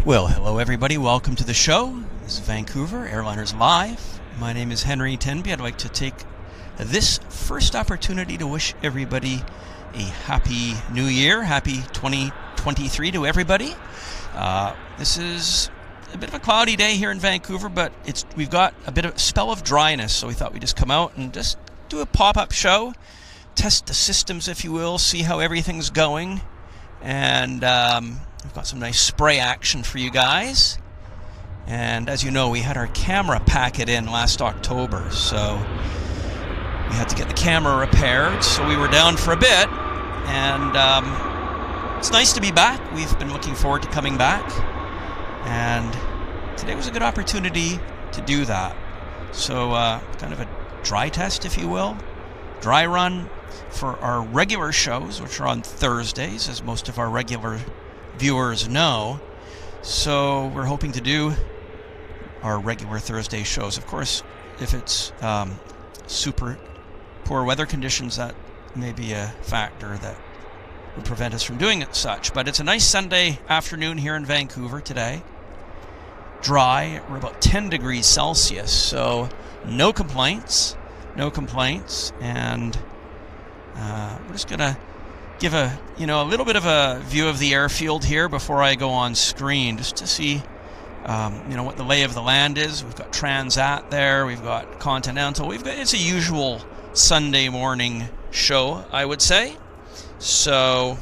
Well, hello everybody, welcome to the show. This is Vancouver Airliners Live. My name is Henry Tenby. I'd like to take this first opportunity to wish everybody a happy new year, happy 2023 to everybody. This is a bit of a cloudy day here in Vancouver, but we've got a bit of a spell of dryness, so we thought we'd just come out and just do a pop-up show, test the systems, if you will, see how everything's going, and we've got some nice spray action for you guys. And as you know, we had our camera packet in last October, so we had to get the camera repaired, so we were down for a bit, and it's nice to be back. We've been looking forward to coming back, and today was a good opportunity to do that. So kind of a dry test, if you will, dry run for our regular shows, which are on Thursdays, as most of our regular viewers know. So we're hoping to do our regular Thursday shows. Of course, if it's super poor weather conditions, that may be a factor that would prevent us from doing it such. But it's a nice Sunday afternoon here in Vancouver today. Dry. We're about 10 degrees Celsius, so no complaints. No complaints. And we're just going to give a little bit of a view of the airfield here before I go on screen, just to see what the lay of the land is. We've got Transat there, we've got Continental, it's a usual Sunday morning show, I would say. So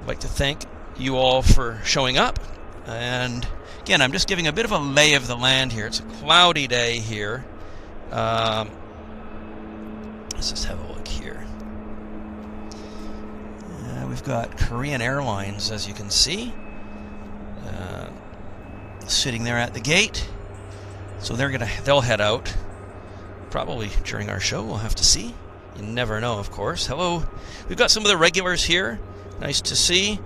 I'd like to thank you all for showing up, and again, I'm just giving a bit of a lay of the land here. It's a cloudy day here. Let's just have a look here. We've got Korean Airlines, as you can see, sitting there at the gate. So they'll head out probably during our show. We'll have to see. You never know, of course. Hello. We've got some of the regulars here. Nice to see.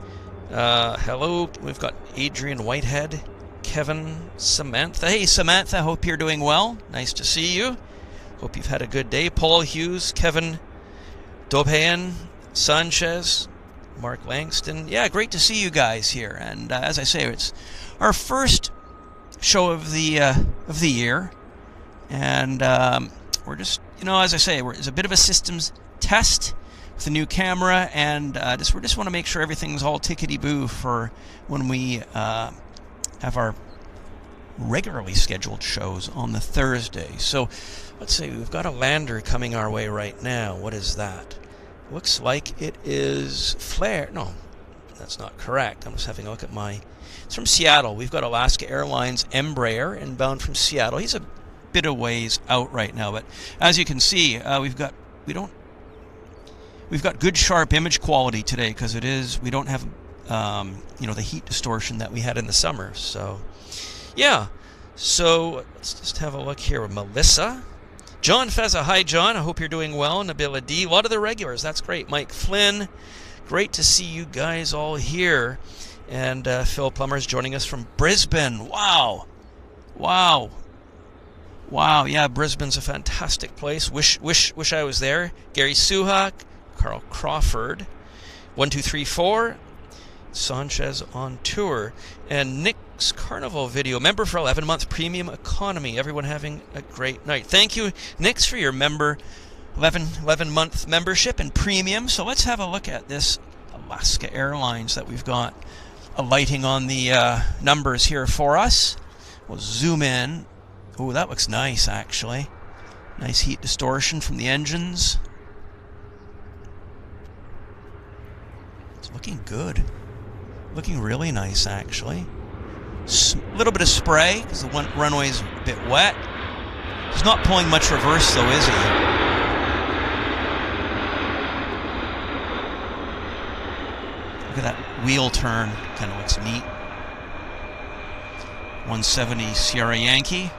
Hello. We've got Adrian Whitehead, Kevin, Samantha. Hey, Samantha. Hope you're doing well. Nice to see you. Hope you've had a good day. Paul Hughes, Kevin Dobhayan, Sanchez, Mark Langston. Yeah, great to see you guys here. And as I say, it's our first show of the year, and we're just, as I say, it's a bit of a systems test with a new camera, and we just want to make sure everything's all tickety-boo for when we have our regularly scheduled shows on the Thursday. So let's see, we've got a lander coming our way right now. What is that? Looks like it is Flare. No, that's not correct. I'm just having a look at it's from Seattle. We've got Alaska Airlines Embraer inbound from Seattle. He's a bit of ways out right now, but as you can see, we've got good sharp image quality today, because we don't have the heat distortion that we had in the summer. So yeah, so let's just have a look here with Melissa. John Feza, hi John, I hope you're doing well. Nabila D, a lot of the regulars, that's great. Mike Flynn, great to see you guys all here. And Phil Plummer's joining us from Brisbane. Wow, yeah, Brisbane's a fantastic place. Wish I was there. Gary Suhak, Carl Crawford, 1234, Sanchez on tour, and Nick's Carnival video, member for 11-month premium economy. Everyone having a great night. Thank you, Nick's, for your 11-month membership and premium. So let's have a look at this Alaska Airlines that we've got alighting on the numbers here for us. We'll zoom in. Oh, that looks nice, actually. Nice heat distortion from the engines. It's looking good. Looking really nice, actually. A little bit of spray, because the runway's a bit wet. He's not pulling much reverse, though, is he? Look at that wheel turn. Kind of looks neat. 170 Sierra Yankee.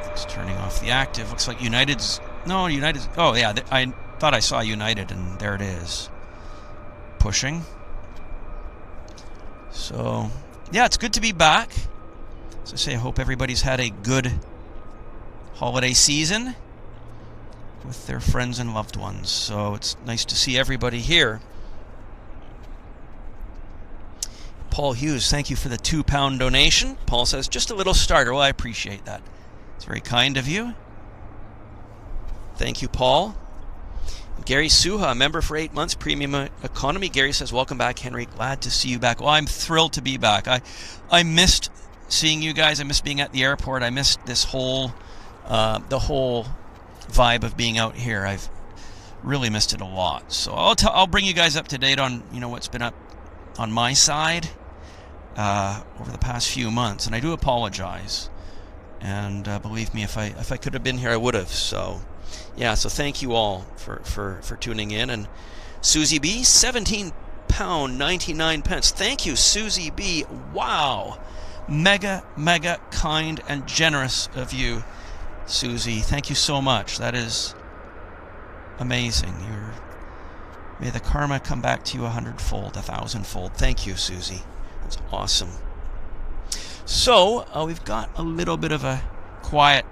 It's turning off the active. Looks like United's... No, United's... Oh, yeah, I thought I saw United, and there it is. Pushing. So, yeah, it's good to be back. As I say, I hope everybody's had a good holiday season with their friends and loved ones. So it's nice to see everybody here. Paul Hughes, thank you for the £2 donation. Paul says, just a little starter. Well, I appreciate that. It's very kind of you. Thank you, Paul. Gary Suha, member for 8 months, premium economy. Gary says, welcome back, Henry. Glad to see you back. Well, I'm thrilled to be back. I missed seeing you guys. I missed being at the airport. I missed this whole, the whole vibe of being out here. I've really missed it a lot. So I'll bring you guys up to date on, you know, what's been up on my side over the past few months. And I do apologize. And believe me, if I could have been here, I would have. So yeah, so thank you all for tuning in. And Susie B, £17.99. Thank you, Susie B. Wow. Mega kind and generous of you, Susie. Thank you so much. That is amazing. May the karma come back to you 100-fold, 1,000-fold. Thank you, Susie. That's awesome. So we've got a little bit of a quiet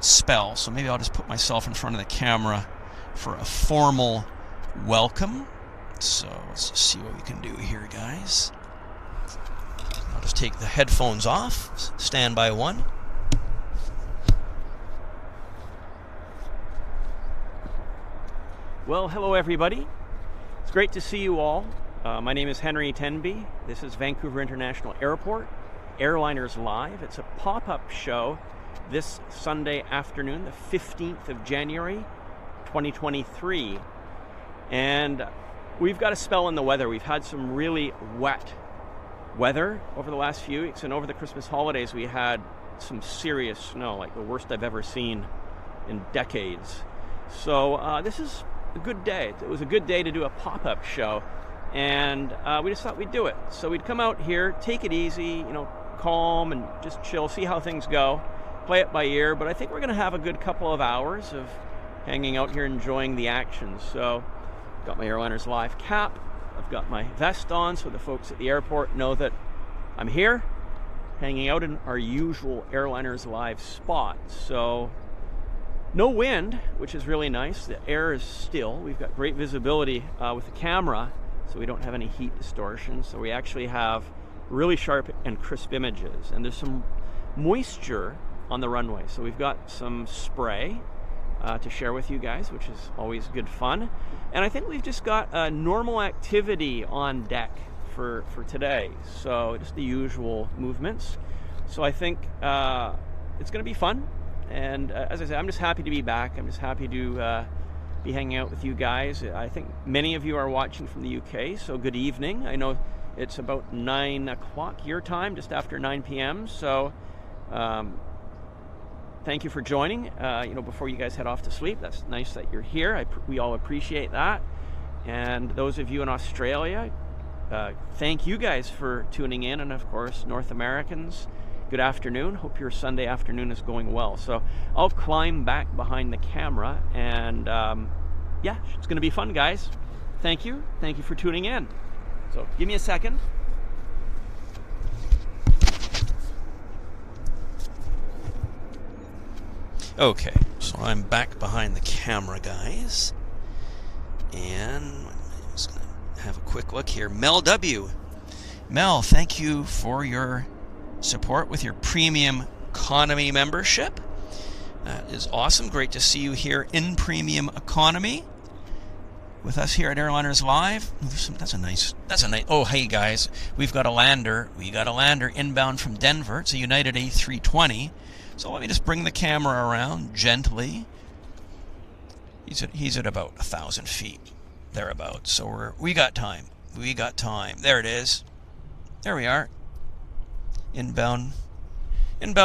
spell, so maybe I'll just put myself in front of the camera for a formal welcome. So let's just see what we can do here, guys. I'll just take the headphones off. Stand by one. Well, hello everybody. It's great to see you all. My name is Henry Tenby. This is Vancouver International Airport, Airliners Live. It's a pop-up show this Sunday afternoon, the 15th of January, 2023. And we've got a spell in the weather. We've had some really wet weather over the last few weeks, and over the Christmas holidays we had some serious snow, like the worst I've ever seen in decades. So this is a good day. It was a good day to do a pop-up show, and we just thought we'd do it. So we'd come out here, take it easy, you know, calm and just chill, see how things go, play it by ear. But I think we're going to have a good couple of hours of hanging out here, enjoying the action. So got my Airliners Live cap, I've got my vest on, so the folks at the airport know that I'm here, hanging out in our usual Airliners Live spot. So no wind, which is really nice. The air is still. We've got great visibility with the camera, so we don't have any heat distortion. So we actually have really sharp and crisp images. And there's some moisture on the runway, so we've got some spray to share with you guys, which is always good fun. And I think we've just got a normal activity on deck for today, so just the usual movements. So I think it's going to be fun. And as I said, I'm just happy to be back. I'm just happy to be hanging out with you guys. I think many of you are watching from the UK, so good evening. I know it's about 9 o'clock your time, just after 9 p.m. So thank you for joining, you know, before you guys head off to sleep. That's nice that you're here. We all appreciate that. And those of you in Australia, thank you guys for tuning in. And of course, North Americans, good afternoon. Hope your Sunday afternoon is going well. So I'll climb back behind the camera, and yeah, it's going to be fun, guys. Thank you for tuning in. So give me a second. Okay, so I'm back behind the camera, guys, and I'm just going to have a quick look here. Mel W. Mel, thank you for your support with your premium economy membership. That is awesome. Great to see you here in premium economy with us here at Airliners Live. That's a nice. Oh, hey guys, we've got a lander. We got a lander inbound from Denver. It's a United A340. So let me just bring the camera around gently. He's at about 1,000 feet, thereabouts. So we got time. We got time. There it is. There we are. Inbound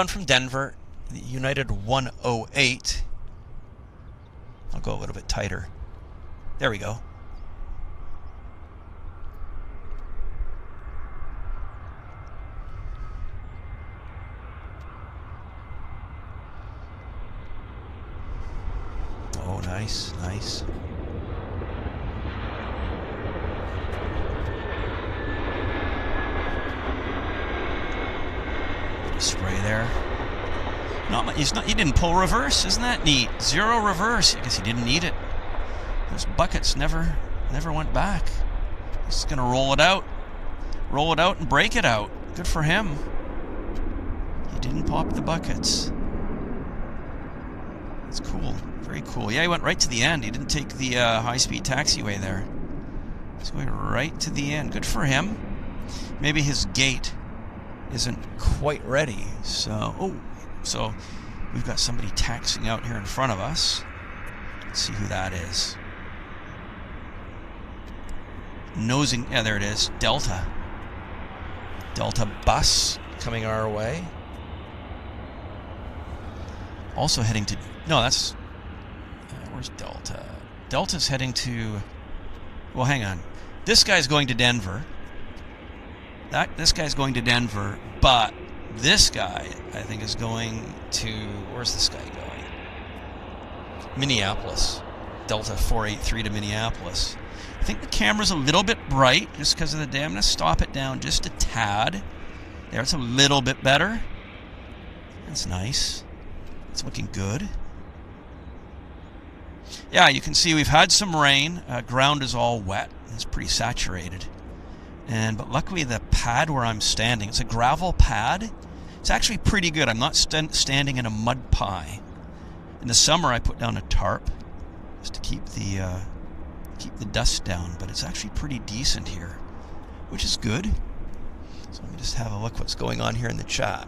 from Denver, the United 108. I'll go a little bit tighter. There we go. Oh, nice, nice. Spray there. He didn't pull reverse. Isn't that neat? Zero reverse. I guess he didn't need it. Those buckets never went back. He's gonna roll it out. roll it out and break it out. Good for him. He didn't pop the buckets. That's cool. Very cool. Yeah, he went right to the end. He didn't take the high-speed taxiway there. He's going right to the end. Good for him. Maybe his gate isn't quite ready. So we've got somebody taxiing out here in front of us. Let's see who that is. Nosing, yeah, there it is. Delta bus coming our way. Also heading to, no, that's, where's Delta? Delta's heading to, well, hang on. This guy's going to Denver. This guy's going to Denver, but this guy, I think, is going to, where's this guy going? Minneapolis. Delta 483 to Minneapolis. I think the camera's a little bit bright just because of the day. I'm going to stop it down just a tad. There, it's a little bit better. That's nice. It's looking good. Yeah, you can see we've had some rain. Ground is all wet. It's pretty saturated. But luckily the pad where I'm standing, it's a gravel pad. It's actually pretty good. I'm not standing in a mud pie. In the summer I put down a tarp just to keep the dust down, but it's actually pretty decent here, which is good. So let me just have a look what's going on here in the chat.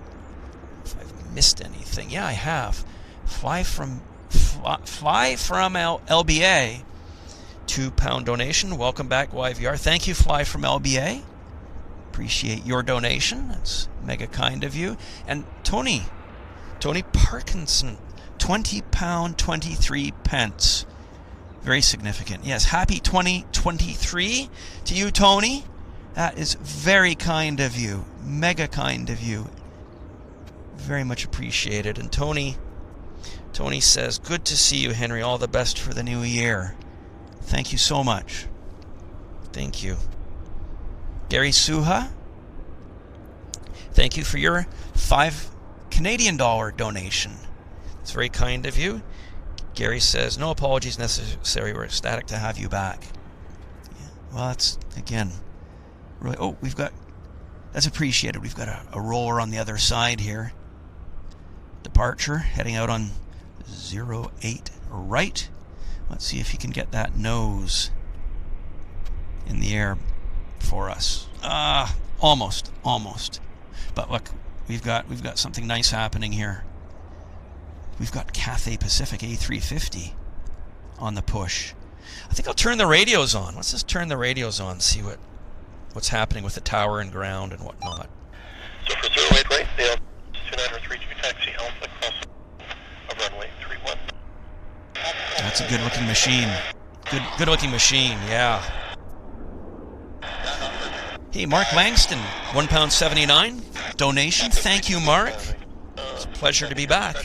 If I've missed anything. Yeah, I have. Fly from LBA. £2 donation. Welcome back, YVR. Thank you, Fly from LBA. Appreciate your donation. That's mega kind of you. And Tony Parkinson, £20, 23 pence. Very significant. Yes, happy 2023 to you, Tony. That is very kind of you. Mega kind of you. Very much appreciated. And Tony says, good to see you, Henry. All the best for the new year. Thank you so much. Thank you. Gary Suha, thank you for your $5 Canadian donation. It's very kind of you. Gary says, no apologies necessary. We're ecstatic to have you back. Yeah, well, that's, again, really, oh, that's appreciated. We've got a roller on the other side here. Departure, heading out on 08 right. Let's see if he can get that nose in the air for us. Almost. But look, we've got something nice happening here. We've got Cathay Pacific A340 on the push. I think I'll turn the radios on. Let's just turn the radios on, see what's happening with the tower and ground and whatnot. So for 08 right, Dale, 2932 taxi Alpha cross of runway 31. That's a good-looking machine. Good-looking machine, yeah. Hey, Mark Langston, £1.79 donation. Thank you, Mark. It's a pleasure to be back.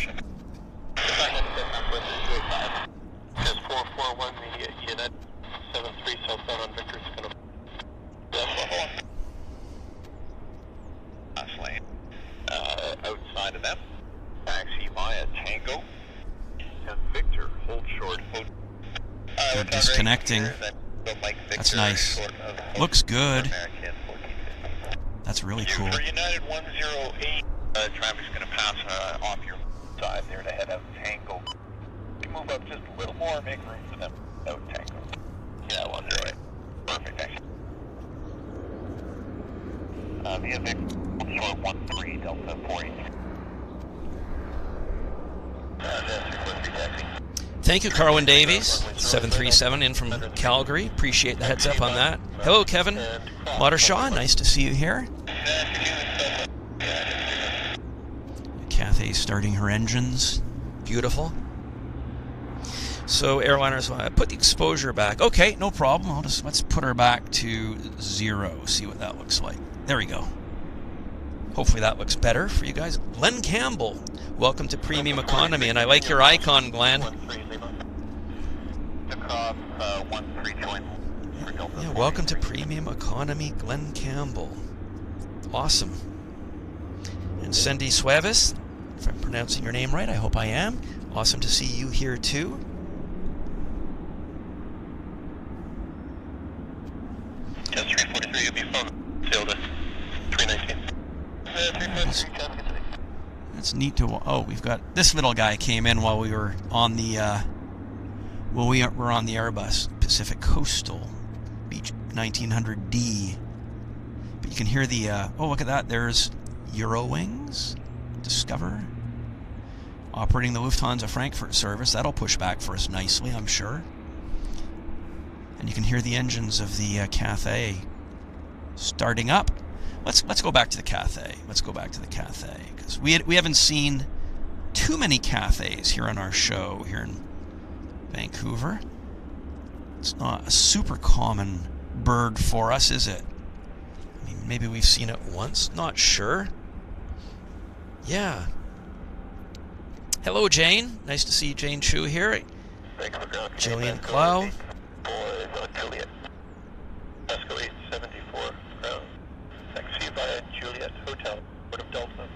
Says 441, the unit 73 southbound on Victor is going to last lane. Outside of them, taxi via Tango. Victor, hold short. They're disconnecting. That's nice. Looks good. That's really cool. For United 108, traffic's going to pass off your side there to head out Tango. You can move up just a little more, make room for them out Tango. Yeah, 108. Perfect, actually. Via Victor, short 13 Delta 483. Thank you, Carwin Davies, 737 in from Calgary. Appreciate the heads up on that. Hello, Kevin Watershaw. Nice to see you here. Cathay starting her engines. Beautiful. So, airliners, put the exposure back. Okay, no problem. Let's put her back to 0. See what that looks like. There we go. Hopefully that looks better for you guys. Glenn Campbell, welcome to Premium Economy, and I like your icon, Glenn. Yeah, welcome to Premium Economy, Glenn Campbell. Awesome. And Cindy Suevis, if I'm pronouncing your name right, I hope I am. Awesome to see you here too. Yes, 343, you'll be phone. it's neat to. Oh, we've got this little guy came in while we were on the were on the Airbus Pacific Coastal Beach 1900D. But you can hear the oh, look at that. There's Eurowings Discover operating the Lufthansa Frankfurt service. That'll push back for us nicely, I'm sure. And you can hear the engines of the Cathay starting up. Let's go back to the Cathay. Let's go back to the Cathay, because we haven't seen too many Cathays here on our show here in Vancouver. It's not a super common bird for us, is it? I mean, maybe we've seen it once. Not sure. Yeah. Hello, Jane. Nice to see Jane Chu here. Jillian Clow. Juliet. Pasco 874 ground. Taxi via Juliet Hotel, Port of Delta.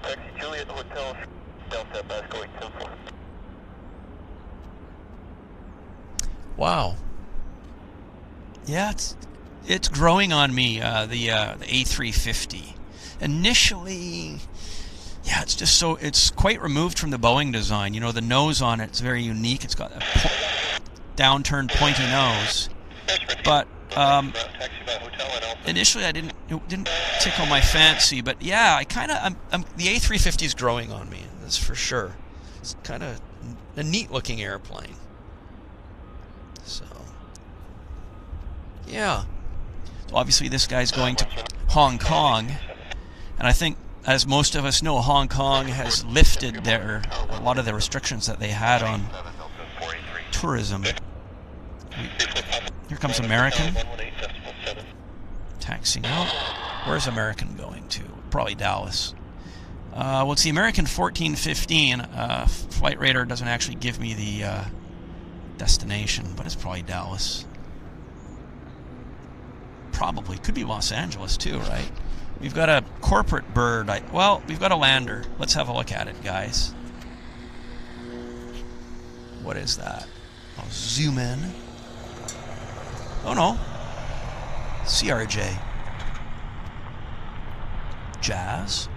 Taxi Juliet Hotel, Delta, Pasco 874. Wow. Yeah, it's growing on me. The A350. Initially, yeah, it's just so it's quite removed from the Boeing design. You know, the nose on it's very unique. It's got a downturned, pointy nose. But initially, it didn't tickle my fancy. But yeah, the A350 is growing on me. That's for sure. It's kind of a neat-looking airplane. So, yeah. So obviously, this guy's going to Hong Kong, and I think, as most of us know, Hong Kong has lifted a lot of the restrictions that they had on tourism. Here comes American taxiing out. Where's American going to? Probably Dallas. Well, it's the American 1415. Flight Radar doesn't actually give me the destination, but it's probably Dallas. Probably. Could be Los Angeles too, right? We've got a corporate bird. Well, we've got a lander. Let's have a look at it, guys. What is that? I'll zoom in. Oh no. CRJ. Jazz.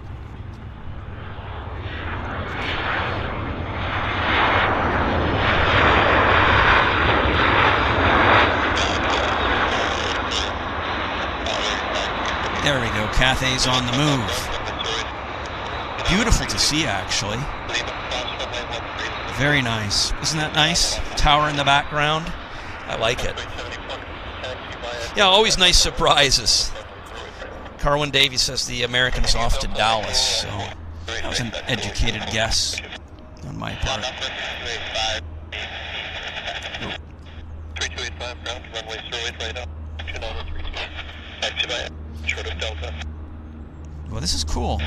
There we go. Cathay's on the move. Beautiful to see, actually. Very nice. Isn't that nice? Tower in the background. I like it. Yeah, always nice surprises. Carwin Davey says the American's off to Dallas, so that was an educated guess on my part. 3285 ground, runway 08 right up. Taxi via short of Delta. Well, this is cool.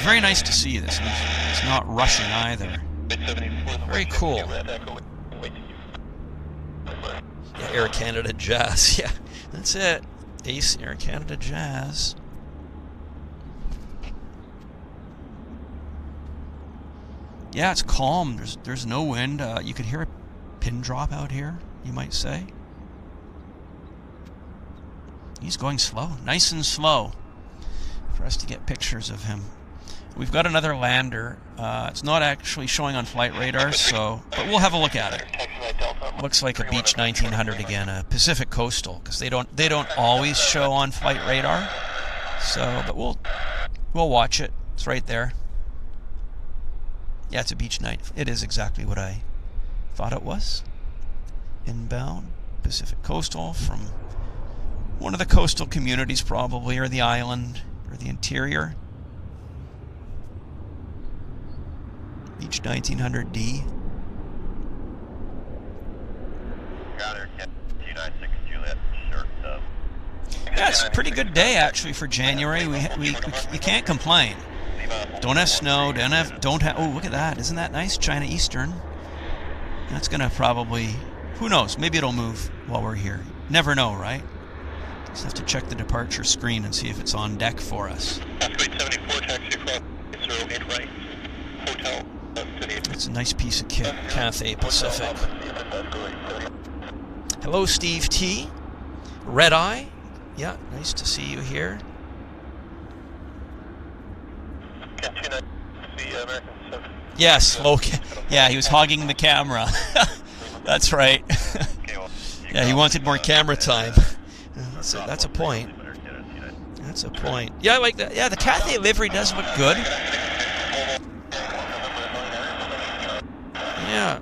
Very nice to see this. It's not rushing either. Very cool. Yeah, Air Canada Jazz. Yeah, that's it. Ace Air Canada Jazz. Yeah, it's calm. There's no wind. You could hear a pin drop out here, you might say. He's going slow, nice and slow, for us to get pictures of him. We've got another lander. It's not actually showing on Flight Radar, but we'll have a look at it. Looks like a Beech 1900 again, a Pacific Coastal, because they don't always show on Flight Radar. So, but we'll watch it. It's right there. Yeah, it's a Beech 9. It is exactly what I thought it was. Inbound Pacific Coastal from one of the coastal communities, probably, or the island, or the interior. Beech 1900D. Got her, 296 Juliet, short of. Yeah, it's a pretty good day actually for January. We can't complain. Don't have snow. Don't have. Oh, look at that! Isn't that nice? China Eastern. That's gonna probably. Who knows? Maybe it'll move while we're here. Never know, right? Just have to check the departure screen and see if it's on deck for us. 874 taxi from 08 right. Hotel. It's a nice piece of kit. Cathay Pacific. Hello, Steve T. Red Eye. Yeah, nice to see you here. the American 7. Yes, yeah, he was hogging the camera. That's right. Yeah, he wanted more camera time. That's a point. That's a point. Yeah, I like that. Yeah, the Cathay livery does look good. Yeah.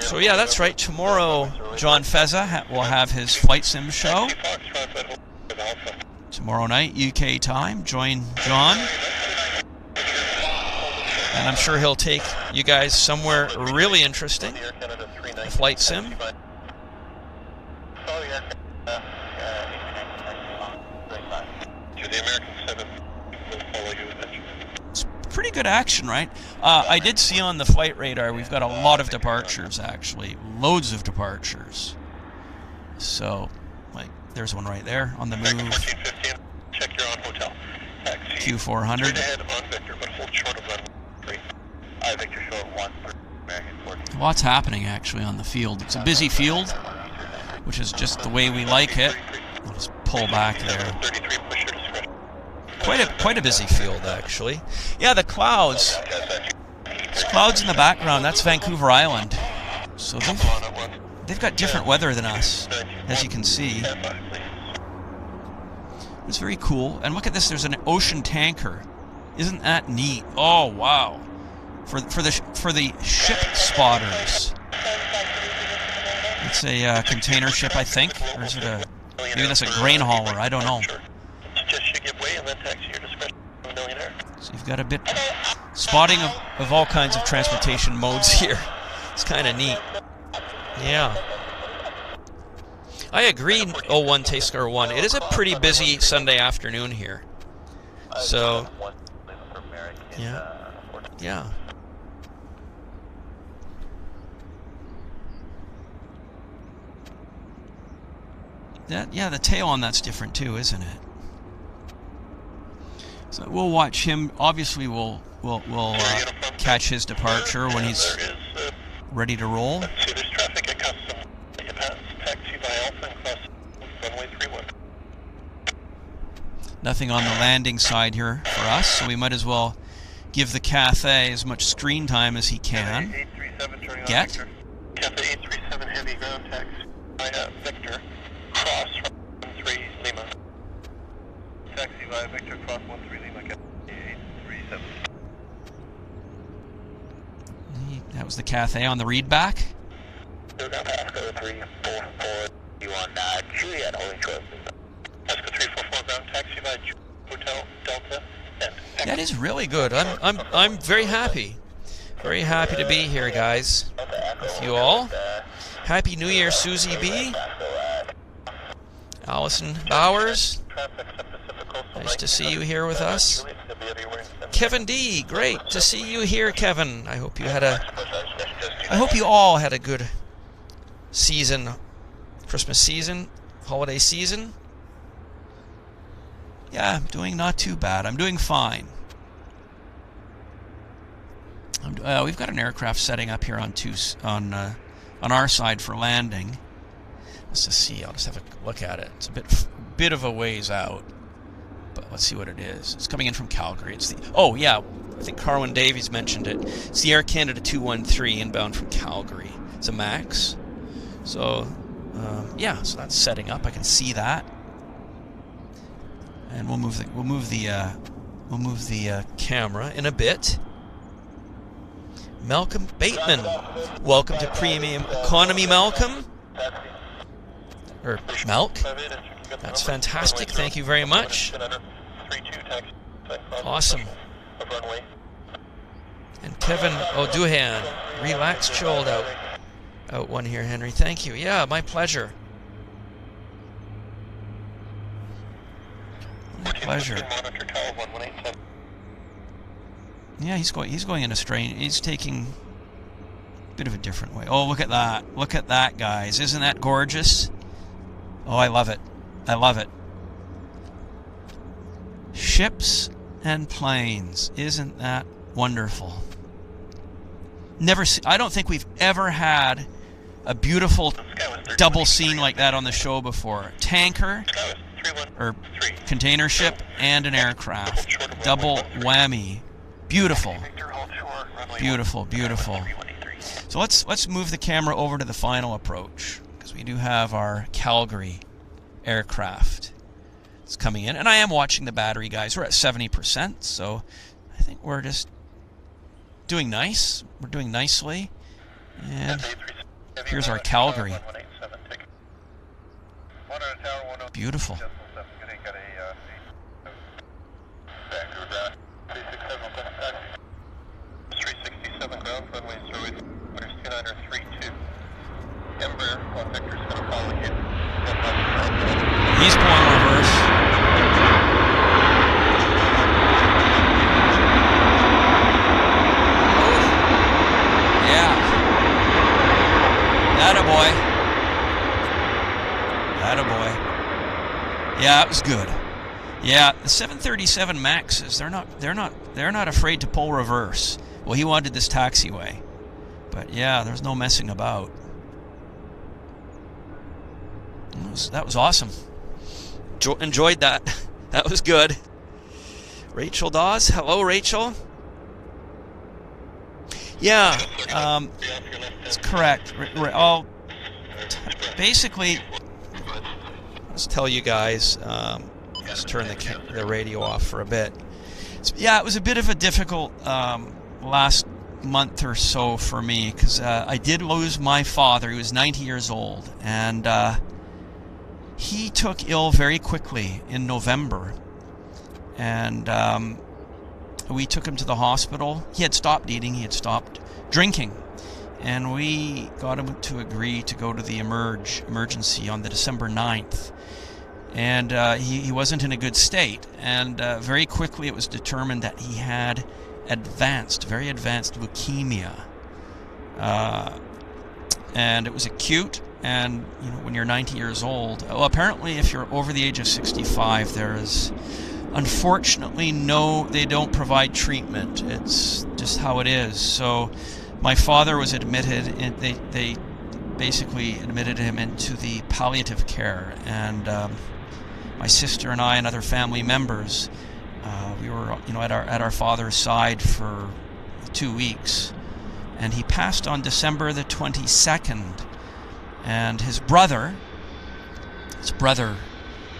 So yeah, that's right. Tomorrow, John Feza will have his flight sim show. Tomorrow night, UK time. Join John. And I'm sure he'll take you guys somewhere really interesting. A flight sim. It's pretty good action, right? I did see on the flight radar we've got a lot of departures, actually. Loads of departures. So, like, there's one right there on the move. Check your on hotel. Q400. Lots happening actually on the field. It's a busy field, which is just the way we like it. I'll just pull back there. Quite a busy field actually. Yeah, the clouds. There's clouds in the background. That's Vancouver Island. So they've got different weather than us, as you can see. It's very cool. And look at this. There's an ocean tanker. Isn't that neat? Oh wow. For the ship spotters. It's a container ship, I think, or is it maybe that's a grain hauler? I don't know. So you've got a bit spotting of all kinds of transportation modes here. It's kind of neat. Yeah. I agree. 01 Tasker 1. It is a pretty busy Sunday afternoon here. So yeah. The tail on that's different too, isn't it? So we'll watch him. Obviously, we'll catch his departure when he's ready to roll. There's traffic at customs. You pass taxi by Alpha and cross runway 31. Nothing on the landing side here for us, so we might as well give the Cathay as much screen time as he can. Get. Cathay 837 heavy ground taxi via Victor. Cross 13 Lima. Taxi via Victor, cross 13 Lima, Cathay 837. That was the Cathay on the read back. Pasco 344, you on Juliet, Holy Cross. Pasco 344 ground taxi via Hotel Delta. That is really good. I'm very happy. Very happy to be here, guys, with you all. Happy New Year, Susie B. Allison Bowers, nice to see you here with us. Kevin D, great to see you here, Kevin. I hope you all had a good season, Christmas season, holiday season. Yeah, I'm doing not too bad. I'm doing fine. We've got an aircraft setting up here on our side for landing. Let's just see. I'll just have a look at it. It's a bit of a ways out, but let's see what it is. It's coming in from Calgary. It's I think Carwin Davies mentioned it. It's the Air Canada 213 inbound from Calgary. It's a MAX. So so that's setting up. I can see that, and we'll move the camera in a bit. Malcolm Bateman, welcome to Premium Economy, Malcolm. Or Malk. That's fantastic. Thank you very much. Awesome. And Kevin O'Duhan, relaxed, chilled out one here, Henry. Thank you. Yeah, my pleasure. My pleasure. Yeah, he's going in a strange. He's taking a bit of a different way. Oh, look at that! Look at that, guys! Isn't that gorgeous? Oh, I love it. I love it. Ships and planes. Isn't that wonderful? I don't think we've ever had a beautiful double scene like that on the show before. Tanker, or container ship, and an aircraft. Double whammy. Beautiful. Victor, hold short, runway Beautiful, 1, beautiful. 3183. So let's move the camera over to the final approach, because we do have our Calgary aircraft. It's coming in, and I am watching the battery, guys. We're at 70%, so I think we're just doing nice. We're doing nicely. And here's our Calgary. Beautiful. He's pulling reverse. Yeah. Attaboy. Attaboy. Yeah, it was good. Yeah, the 737 Maxes, they're not afraid to pull reverse. Well, he wanted this taxiway. But yeah, there's no messing about. That was awesome. Enjoyed that. That was good. Rachel Dawes. Hello, Rachel. Yeah, that's correct. Basically, let's tell you guys, let's turn the radio off for a bit. Yeah, it was a bit of a difficult last month or so for me, because I did lose my father. He was 90 years old, and he took ill very quickly in November, and we took him to the hospital. He had stopped eating, he had stopped drinking, and we got him to agree to go to the emergency on the December 9th. And he wasn't in a good state, and very quickly it was determined that he had very advanced leukemia, and it was acute. And you know, when you're 90 years old, well, apparently if you're over the age of 65, there is unfortunately they don't provide treatment. It's just how it is. So my father was admitted, and they basically admitted him into the palliative care, and my sister and I and other family members, we were at our father's side for 2 weeks, and he passed on December the 22nd. And his brother,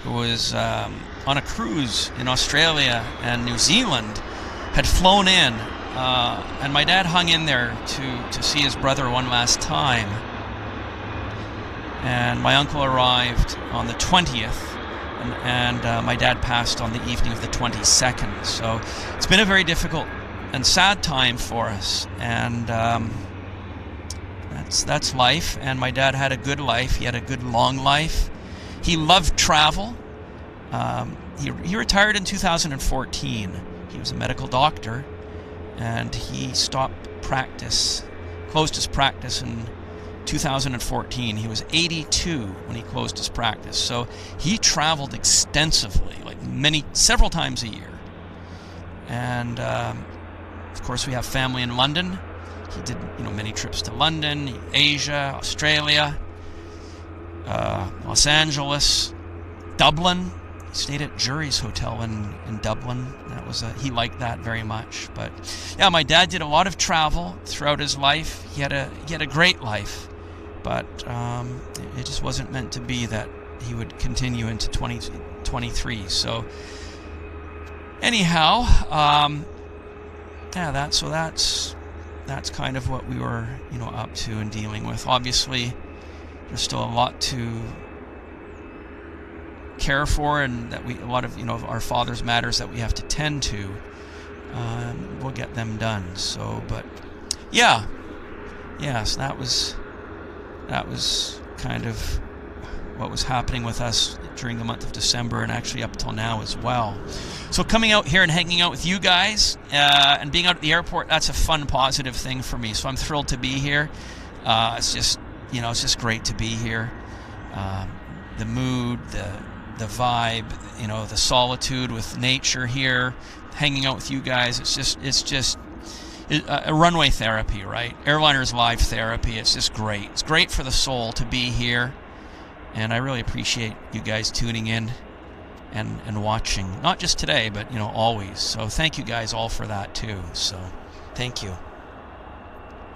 who was on a cruise in Australia and New Zealand, had flown in, and my dad hung in there to see his brother one last time. And my uncle arrived on the 20th, and my dad passed on the evening of the 22nd. So it's been a very difficult and sad time for us, and that's life. And my dad had a good life. He had a good long life. He loved travel. He retired in 2014. He was a medical doctor, and he closed his practice in 2014. He was 82 when he closed his practice. So he traveled extensively, several times a year. And of course, we have family in London. He did, many trips to London, Asia, Australia, Los Angeles, Dublin. He stayed at Jury's Hotel in Dublin. He liked that very much. But yeah, my dad did a lot of travel throughout his life. He had a great life, but it just wasn't meant to be that he would continue into 2023. So anyhow, yeah, that's kind of what we were, up to and dealing with. Obviously, there's still a lot to care for, and a lot of our father's matters that we have to tend to. We'll get them done. So, but yeah, yes, that was kind of what was happening with us during the month of December, and actually up till now as well. So coming out here and hanging out with you guys and being out at the airport, that's a fun, positive thing for me. So I'm thrilled to be here. It's just great to be here. The mood, the vibe, the solitude with nature here, hanging out with you guys. It's just a runway therapy, right? Airliners Live therapy. It's just great. It's great for the soul to be here. And I really appreciate you guys tuning in. and watching, not just today, but, you know, always. So thank you guys all for that too. So thank you.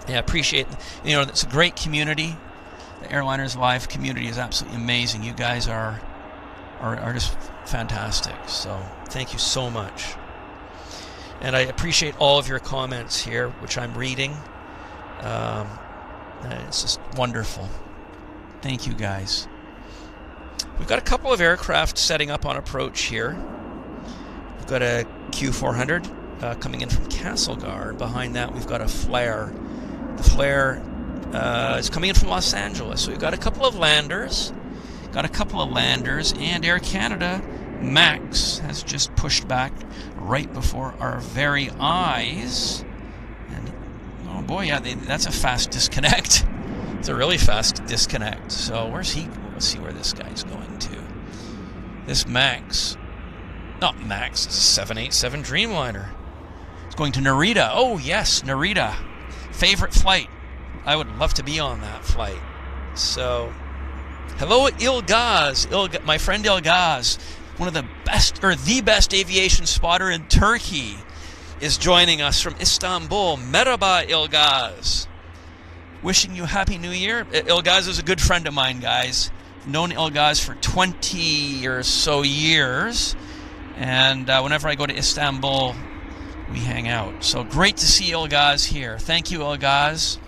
Yeah, appreciate, you know, it's a great community. The Airliners Live community is absolutely amazing. You guys are just fantastic. So thank you so much. And I appreciate all of your comments here, which I'm reading. It's just wonderful. Thank you guys. We've got a couple of aircraft setting up on approach here. We've got a Q400 coming in from Castlegar. Behind that, we've got a flare. The flare is coming in from Los Angeles. So we've got a couple of landers. And Air Canada Max has just pushed back right before our very eyes. And oh boy, yeah, that's a fast disconnect. It's a really fast disconnect. So where's he? Let's see where this guy's going to. This Max, not Max, it's a 787 Dreamliner. It's going to Narita. Oh yes, Narita. Favorite flight. I would love to be on that flight. So, hello Ilgaz. My friend Ilgaz, one of the best, or the best aviation spotter in Turkey, is joining us from Istanbul. Merhaba Ilgaz. Wishing you Happy New Year. Ilgaz is a good friend of mine, guys. I've known Ilgaz for 20 or so years. And whenever I go to Istanbul, we hang out. So great to see Ilgaz here. Thank you, Ilgaz.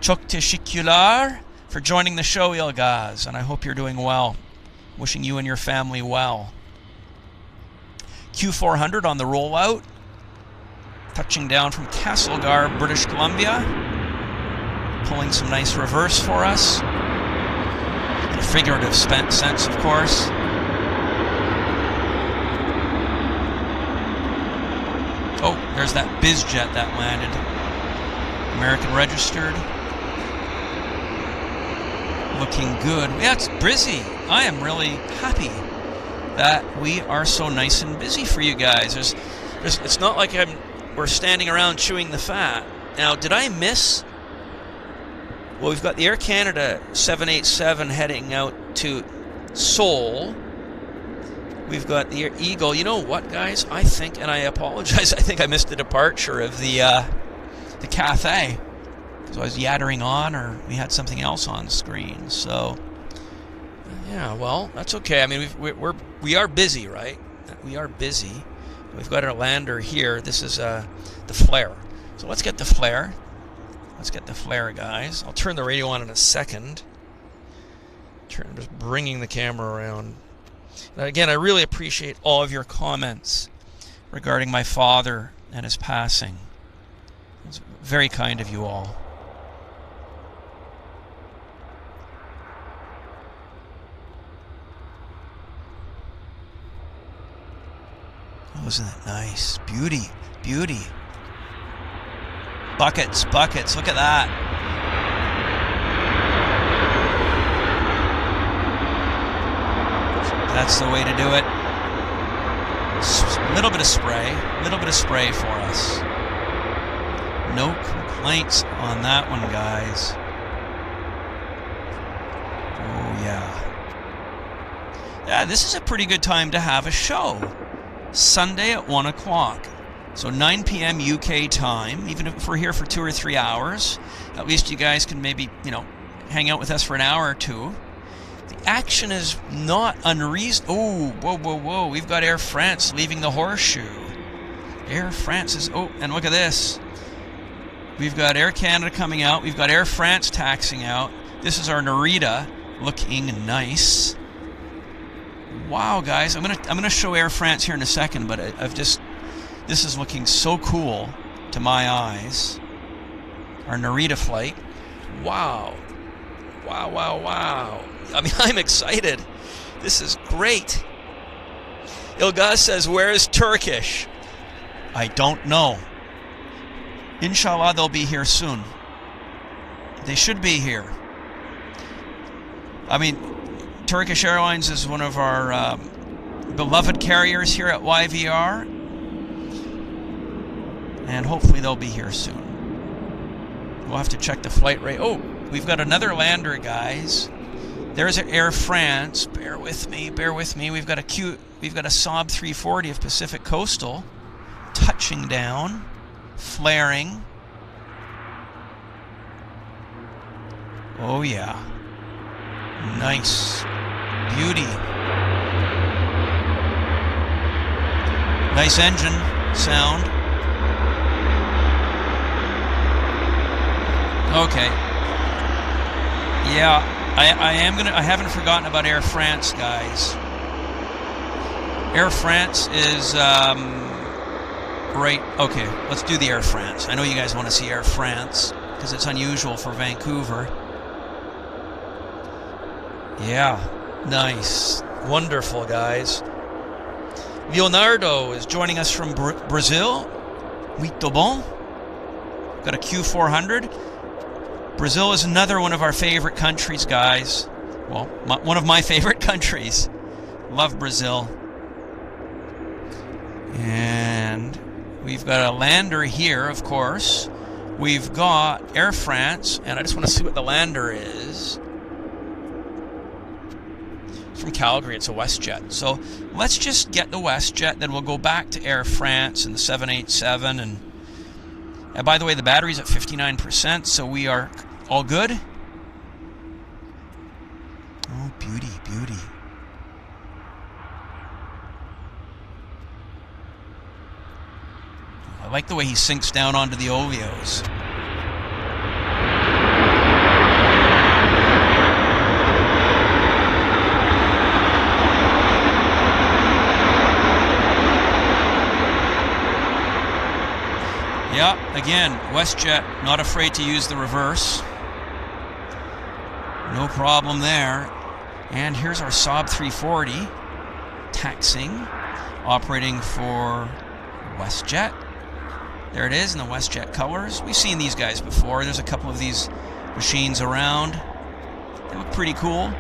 Çok teşekkürler for joining the show, Ilgaz. And I hope you're doing well. Wishing you and your family well. Q400 on the rollout. Touching down from Castlegar, British Columbia. Pulling some nice reverse for us. In a figurative sense, of course. Oh, there's that bizjet that landed. American registered. Looking good. Yeah, it's busy. I am really happy that we are so nice and busy for you guys. It's not like we're standing around chewing the fat. Now, did I miss? Well, we've got the Air Canada 787 heading out to Seoul. We've got the Eagle. You know what, guys? I think, and I apologize, I think I missed the departure of the Cathay. Because I was yattering on, or we had something else on screen. So, yeah, well, that's okay. I mean, we are busy, right? We are busy. We've got our lander here. This is the flare. So let's get the flare. Let's get the flare, guys. I'll turn the radio on in a second. I'm just bringing the camera around. And again, I really appreciate all of your comments regarding my father and his passing. It's very kind of you all. Oh, isn't that nice? Beauty, beauty. Buckets, buckets, look at that. That's the way to do it. Little bit of spray for us. No complaints on that one, guys. Oh, yeah. Yeah, this is a pretty good time to have a show. Sunday at 1 o'clock. So 9 p.m. UK time, even if we're here for 2 or 3 hours, at least you guys can maybe, hang out with us for an hour or two. The action is not unreasonable. Oh, whoa, whoa, whoa. We've got Air France leaving the horseshoe. Air France is, and look at this. We've got Air Canada coming out. We've got Air France taxiing out. This is our Narita looking nice. Wow, guys. I'm gonna show Air France here in a second, but this is looking so cool to my eyes. Our Narita flight. Wow. Wow, wow, wow. I mean, I'm excited. This is great. Ilgaz says, where is Turkish? I don't know. Inshallah, they'll be here soon. They should be here. I mean, Turkish Airlines is one of our beloved carriers here at YVR. And hopefully they'll be here soon. We'll have to check the flight rate. Oh, we've got another lander, guys. There's Air France. Bear with me. Bear with me. We've got a Saab 340 of Pacific Coastal touching down, flaring. Oh yeah. Nice. Beauty. Nice engine sound. Okay. Yeah, I haven't forgotten about Air France, guys. Air France is right. Okay, let's do the Air France. I know you guys want to see Air France because it's unusual for Vancouver. Yeah, nice. Wonderful, guys. Leonardo is joining us from Brazil. Muito bom. Got a Q400. Brazil is another one of our favorite countries, guys. Well, one of my favorite countries. Love Brazil. And we've got a lander here, of course. We've got Air France, and I just want to see what the lander is. From Calgary, it's a Westjet. So let's just get the Westjet, then we'll go back to Air France and the 787. And by the way, the battery's at 59%, so we are all good. Oh, beauty, beauty. I like the way he sinks down onto the oleos. Yeah, again, Westjet, not afraid to use the reverse. No problem there. And here's our Saab 340 taxiing, operating for Westjet. There it is in the Westjet colors. We've seen these guys before. There's a couple of these machines around. They look pretty cool.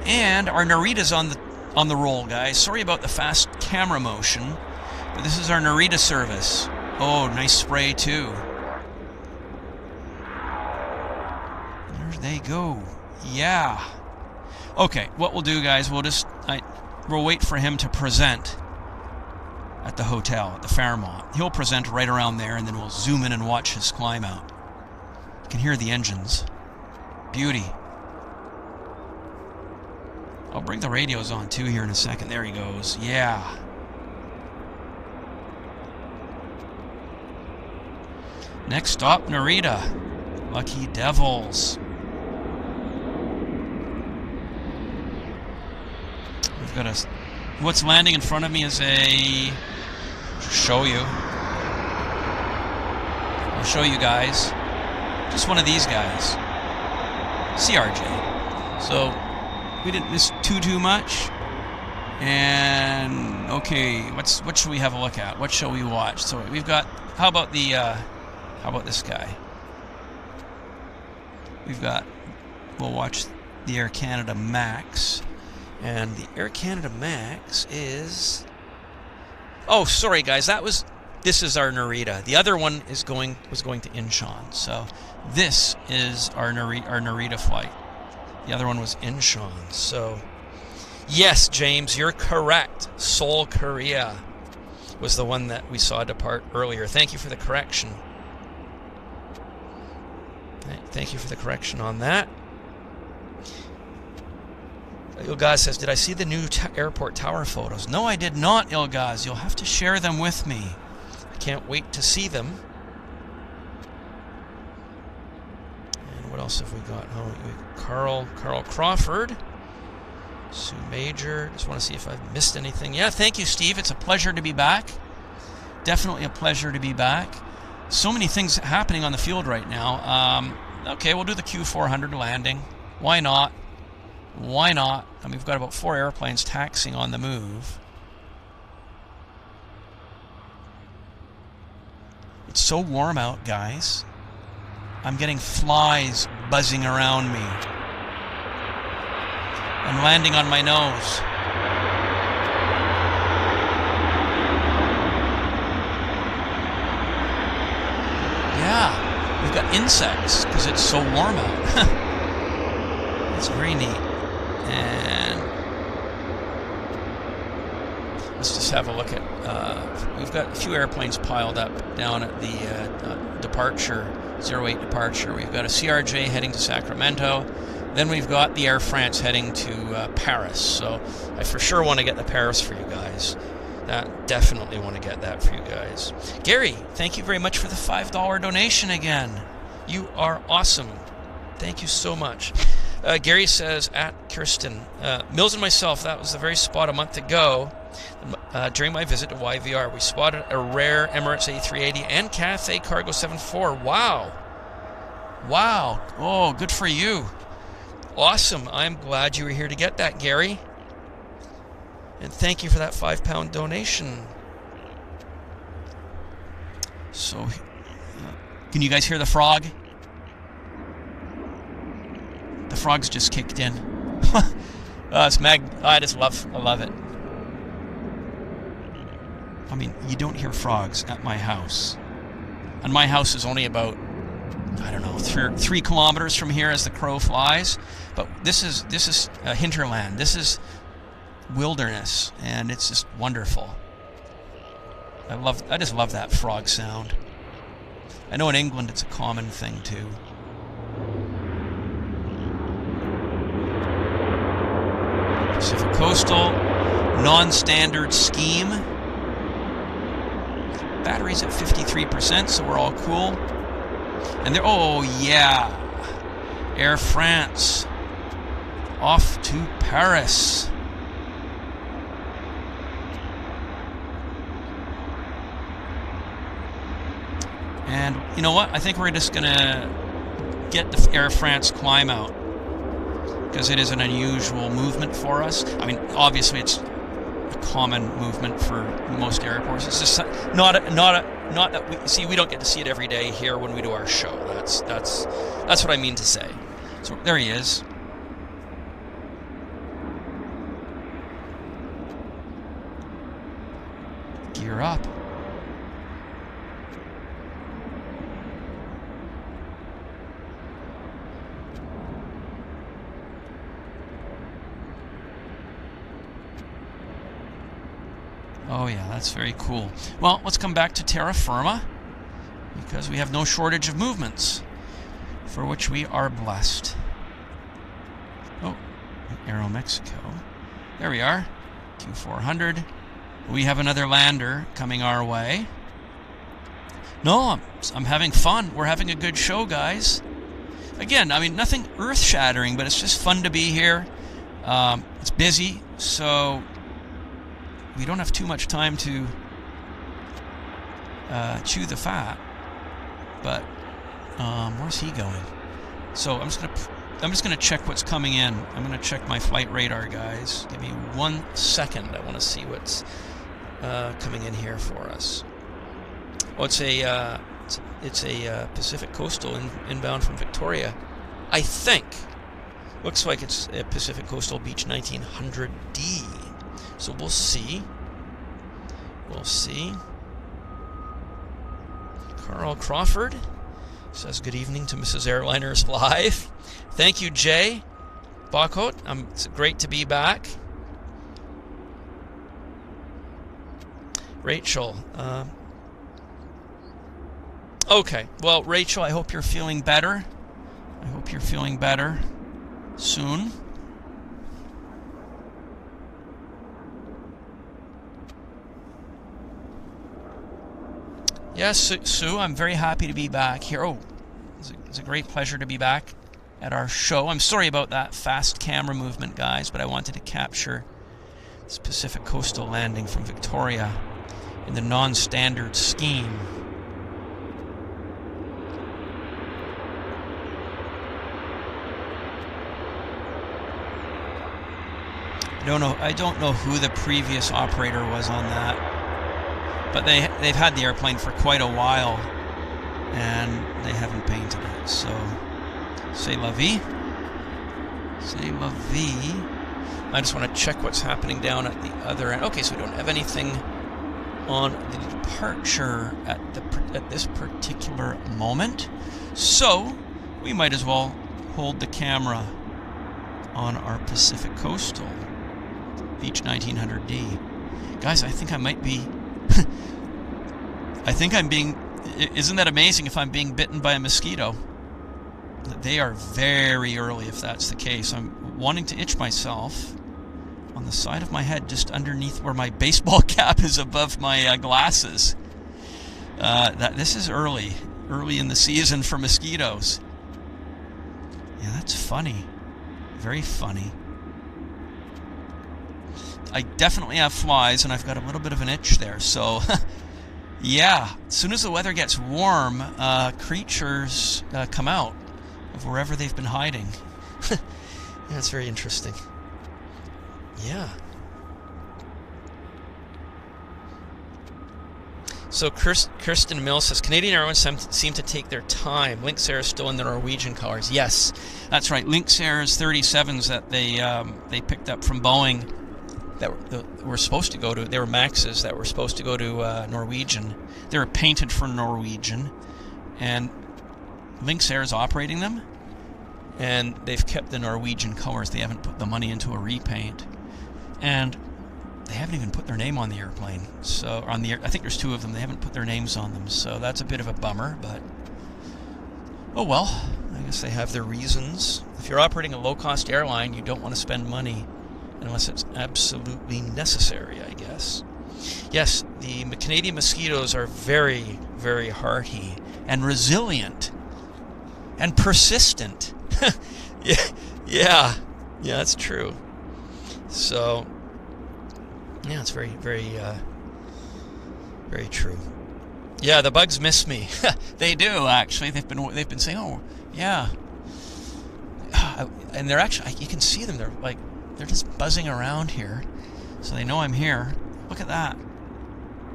And our Narita's on the roll, guys. Sorry about the fast camera motion, but this is our Narita service. Oh, nice spray too. There they go. Yeah. Okay, what we'll do, guys, we'll wait for him to present at the hotel, at the Fairmont. He'll present right around there, and then we'll zoom in and watch his climb out. You can hear the engines. Beauty. I'll bring the radios on too here in a second. There he goes. Yeah. Next stop, Narita. Lucky Devils. We've got a... What's landing in front of me is a... Show you. I'll show you guys. Just one of these guys. CRJ. So, we didn't miss too much. And, okay, what should we have a look at? What shall we watch? So, we've got... How about this guy? We'll watch the Air Canada Max. And the Air Canada Max is... Oh, sorry guys, this is our Narita. The other one was going to Incheon. So this is our Narita flight. The other one was Incheon. So yes, James, you're correct. Seoul, Korea was the one that we saw depart earlier. Thank you for the correction. Thank you for the correction on that. Ilgaz says, did I see the new airport tower photos? No, I did not, Ilgaz. You'll have to share them with me. I can't wait to see them. And what else have we got? Oh, Carl Crawford. Sue Major. Just want to see if I've missed anything. Yeah, thank you, Steve. It's a pleasure to be back. Definitely a pleasure to be back. So many things happening on the field right now. Okay, we'll do the Q400 landing. Why not? Why not? I mean, we've got about 4 airplanes taxiing on the move. It's so warm out, guys. I'm getting flies buzzing around me. I'm landing on my nose. Yeah, we've got insects because it's so warm out. It's very neat. And let's just have a look at, we've got a few airplanes piled up down at the departure, 08 departure. We've got a CRJ heading to Sacramento. Then we've got the Air France heading to Paris. So I for sure want to get the Paris for you guys. Definitely want to get that for you guys. Gary, thank you very much for the $5 donation again. You are awesome. Thank you so much. Gary says, at Kirsten, Mills and myself, that was the very spot a month ago during my visit to YVR. We spotted a rare Emirates A380 and Cathay Cargo 74. Wow. Wow. Oh, good for you. Awesome. I'm glad you were here to get that, Gary. And thank you for that £5 donation. So, can you guys hear the frog? The frog's just kicked in. It's I love it. I mean, you don't hear frogs at my house. And my house is only about, I don't know, 3 kilometers from here as the crow flies. But this is a hinterland. This is wilderness, and it's just wonderful. I just love that frog sound. I know in England it's a common thing too. Pacific Coastal, non-standard scheme. Battery's at 53%, so we're all cool. And there, oh yeah, Air France off to Paris. And you know what? I think we're just gonna get the Air France climb out because it is an unusual movement for us. I mean, obviously it's a common movement for most airports. It's just not that we see. We don't get to see it every day here when we do our show. That's what I mean to say. So there he is. Gear up. Oh yeah, that's very cool. Well, let's come back to terra firma, because we have no shortage of movements, for which we are blessed. Oh, Aero Mexico. There we are, Q400. We have another lander coming our way. No, I'm having fun. We're having a good show, guys. Again, I mean, nothing earth-shattering, but it's just fun to be here. It's busy, so we don't have too much time to chew the fat. But where's he going? So I'm just gonna check what's coming in. I'm gonna check my flight radar, guys. Give me 1 second. I want to see what's coming in here for us. Oh, it's a Pacific Coastal inbound from Victoria, I think. Looks like it's a Pacific Coastal Beach 1900D. So we'll see. We'll see. Carl Crawford says good evening to Mrs. Airliners Live. Thank you, Jay Bachot. It's great to be back. Rachel. Okay. Well, Rachel, I hope you're feeling better. I hope you're feeling better soon. Yes, Sue, I'm very happy to be back here. Oh, it's a great pleasure to be back at our show. I'm sorry about that fast camera movement, guys, but I wanted to capture this Pacific Coastal landing from Victoria in the non-standard scheme. I don't know who the previous operator was on that. But they've had the airplane for quite a while, and they haven't painted it. So, c'est la vie. C'est la vie. I just want to check what's happening down at the other end. Okay, so we don't have anything on the departure at this particular moment. So, we might as well hold the camera on our Pacific Coastal Beach 1900D. Guys, I think I might be I think I'm being, isn't that amazing if I'm being bitten by a mosquito? They are very early if that's the case. I'm wanting to itch myself on the side of my head, just underneath where my baseball cap is above my glasses. This is early in the season for mosquitoes. Yeah, that's funny. Very funny. I definitely have flies, and I've got a little bit of an itch there. So, yeah, as soon as the weather gets warm, creatures come out of wherever they've been hiding. Yeah, it's very interesting. Yeah. So Kirsten Mills says, Canadian Airlines seem to take their time. Lynx Air is still in the Norwegian colors. Yes, that's right. Lynx Air's 37s that they picked up from Boeing that were supposed to go to, they were Maxes that were supposed to go to Norwegian. They were painted for Norwegian, and Lynx Air is operating them, and they've kept the Norwegian colors. They haven't put the money into a repaint, and they haven't even put their name on the airplane. So I think there's two of them. They haven't put their names on them, so that's a bit of a bummer. But oh well, I guess they have their reasons. If you're operating a low-cost airline, you don't want to spend money unless it's absolutely necessary, I guess. Yes, the Canadian mosquitoes are very, very hardy and resilient and persistent. Yeah, that's true. So, yeah, it's very, very, very true. Yeah, the bugs miss me. They do, actually. They've been saying, "Oh, yeah," and they're actually, you can see them. They're just buzzing around here, so they know I'm here. Look at that,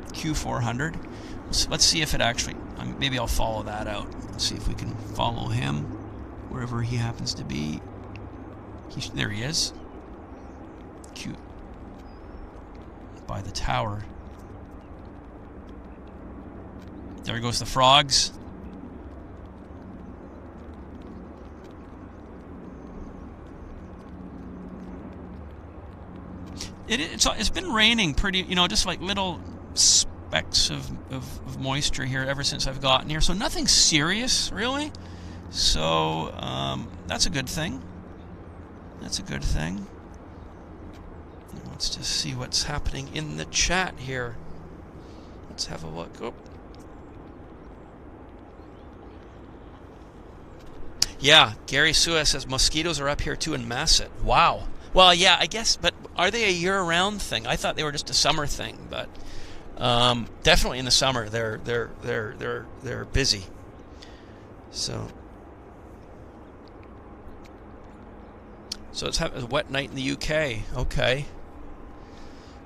Q400. Let's see if it actually. Maybe I'll follow that out. Let's see if we can follow him wherever he happens to be. There he is. Cute. By the tower. There goes the frogs. It's been raining pretty, just like little specks of moisture here ever since I've gotten here. So nothing serious, really. So that's a good thing. That's a good thing. Let's just see what's happening in the chat here. Let's have a look. Oh. Yeah, Gary Suez says mosquitoes are up here too in Masset. Wow. Well, yeah, I guess, but are they a year-round thing? I thought they were just a summer thing, but definitely in the summer they're busy. So it's a wet night in the UK. Okay.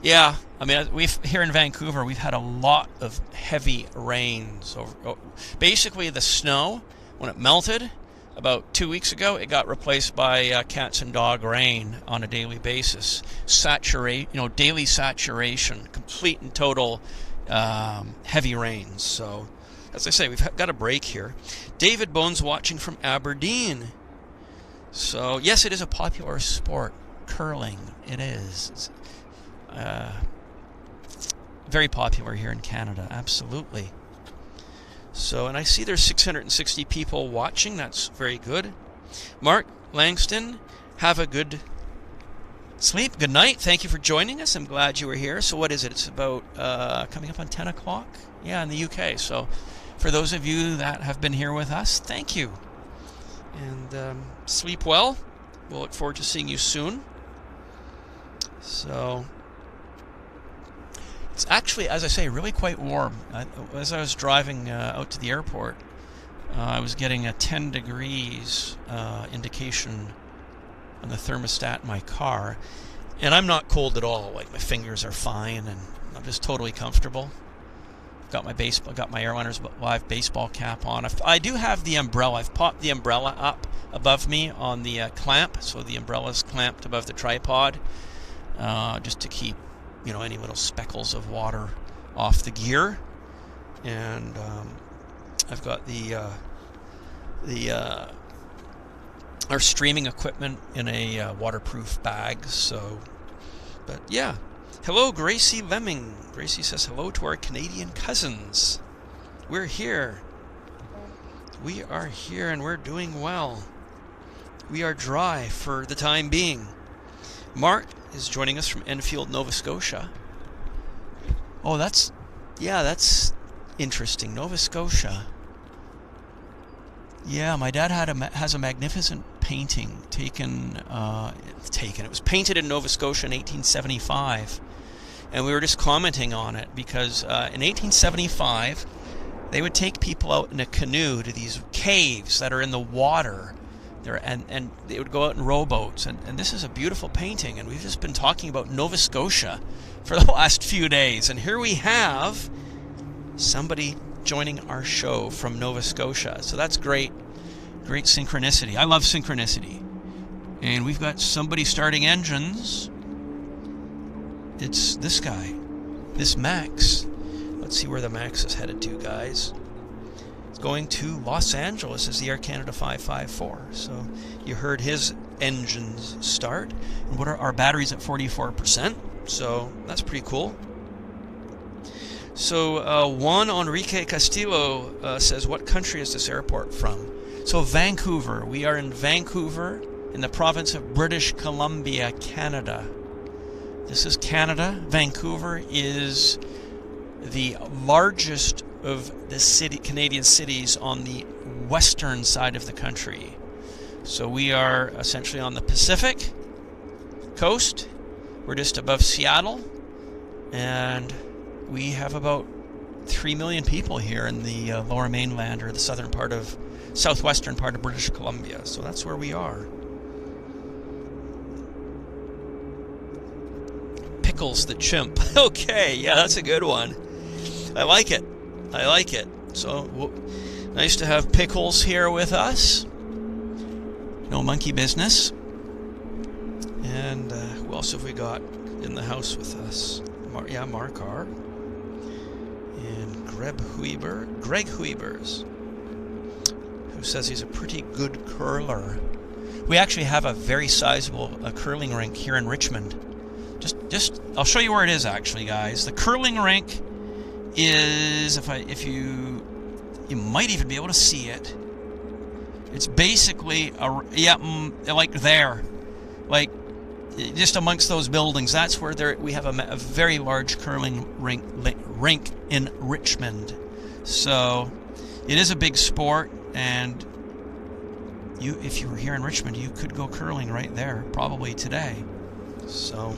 Yeah, I mean, here in Vancouver, we've had a lot of heavy rains. Basically, the snow, when it melted about 2 weeks ago, it got replaced by cats and dog rain on a daily basis. Daily saturation, complete and total heavy rains. So, as I say, we've got a break here. David Bones watching from Aberdeen. So, yes, it is a popular sport. Curling, it is. It's very popular here in Canada, absolutely. So, and I see there's 660 people watching. That's very good. Mark Langston, have a good sleep. Good night. Thank you for joining us. I'm glad you were here. So what is it? It's about coming up on 10 o'clock? Yeah, in the UK. So for those of you that have been here with us, thank you. And sleep well. We'll look forward to seeing you soon. So it's actually, as I say, really quite warm. As I was driving out to the airport, I was getting a 10 degrees indication on the thermostat in my car, and I'm not cold at all. Like, my fingers are fine, and I'm just totally comfortable. Got my Airliners Live baseball cap on. I do have the umbrella. I've popped the umbrella up above me on the clamp, so the umbrella's clamped above the tripod, just to keep any little speckles of water off the gear. And I've got the our streaming equipment in a waterproof bag. So, but yeah. Hello, Gracie Lemming. Gracie says hello to our Canadian cousins. We're here. We are here and we're doing well. We are dry for the time being. Mark is joining us from Enfield, Nova Scotia. Oh, that's interesting. Nova Scotia. Yeah, my dad has a magnificent painting taken. It was painted in Nova Scotia in 1875, and we were just commenting on it because in 1875 they would take people out in a canoe to these caves that are in the water. And they would go out in rowboats, and this is a beautiful painting, and we've just been talking about Nova Scotia for the last few days, and here we have somebody joining our show from Nova Scotia. So that's great synchronicity. I love synchronicity. And we've got somebody starting engines. It's this guy, this Max. Let's see where the Max is headed to, guys. Going to Los Angeles as the Air Canada 554. So you heard his engines start. And what are our batteries at 44%? So that's pretty cool. So Juan Enrique Castillo says, what country is this airport from? So Vancouver. We are in Vancouver in the province of British Columbia, Canada. This is Canada. Vancouver is the largest of the Canadian cities on the western side of the country. So we are essentially on the Pacific coast. We're just above Seattle, and we have about 3 million people here in the lower mainland, or the southwestern part of British Columbia. So that's where we are. Pickles the chimp. Okay, yeah, that's a good one. I like it. So nice to have Pickles here with us. No monkey business. And who else have we got in the house with us? Mark R. And Greg Huibers, who says he's a pretty good curler. We actually have a very sizable curling rink here in Richmond. Just I'll show you where it is, actually, guys. The curling rink is, if you might even be able to see it. It's basically like there, like just amongst those buildings. That's where we have a very large curling rink in Richmond. So it is a big sport, and if you were here in Richmond, you could go curling right there, probably today. So.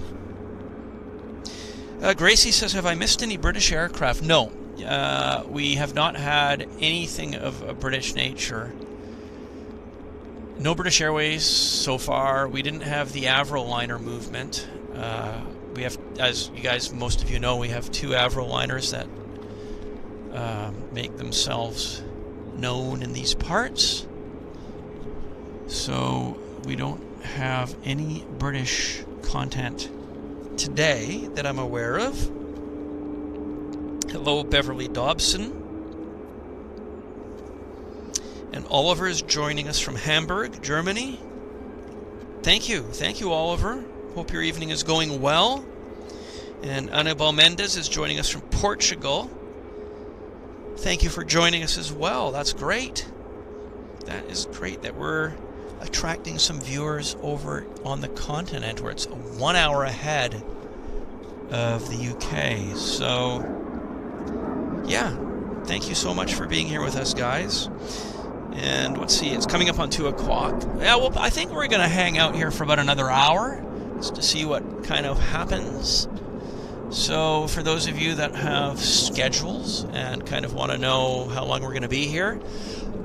Gracie says, have I missed any British aircraft? No. We have not had anything of a British nature. No British Airways so far. We didn't have the Airliner movement. We have, as you guys, most of you know, we have 2 Airliners that make themselves known in these parts. So we don't have any British content today that I'm aware of. Hello, Beverly Dobson. And Oliver is joining us from Hamburg, Germany. Thank you, Oliver. Hope your evening is going well. And Anibal Mendez is joining us from Portugal. Thank you for joining us as well. That's great. That is great that we're attracting some viewers over on the continent, where it's 1 hour ahead of the UK. So, yeah, thank you so much for being here with us, guys. And let's see, it's coming up on 2 o'clock. Yeah, well, I think we're going to hang out here for about another hour just to see what kind of happens. So, for those of you that have schedules and kind of want to know how long we're going to be here,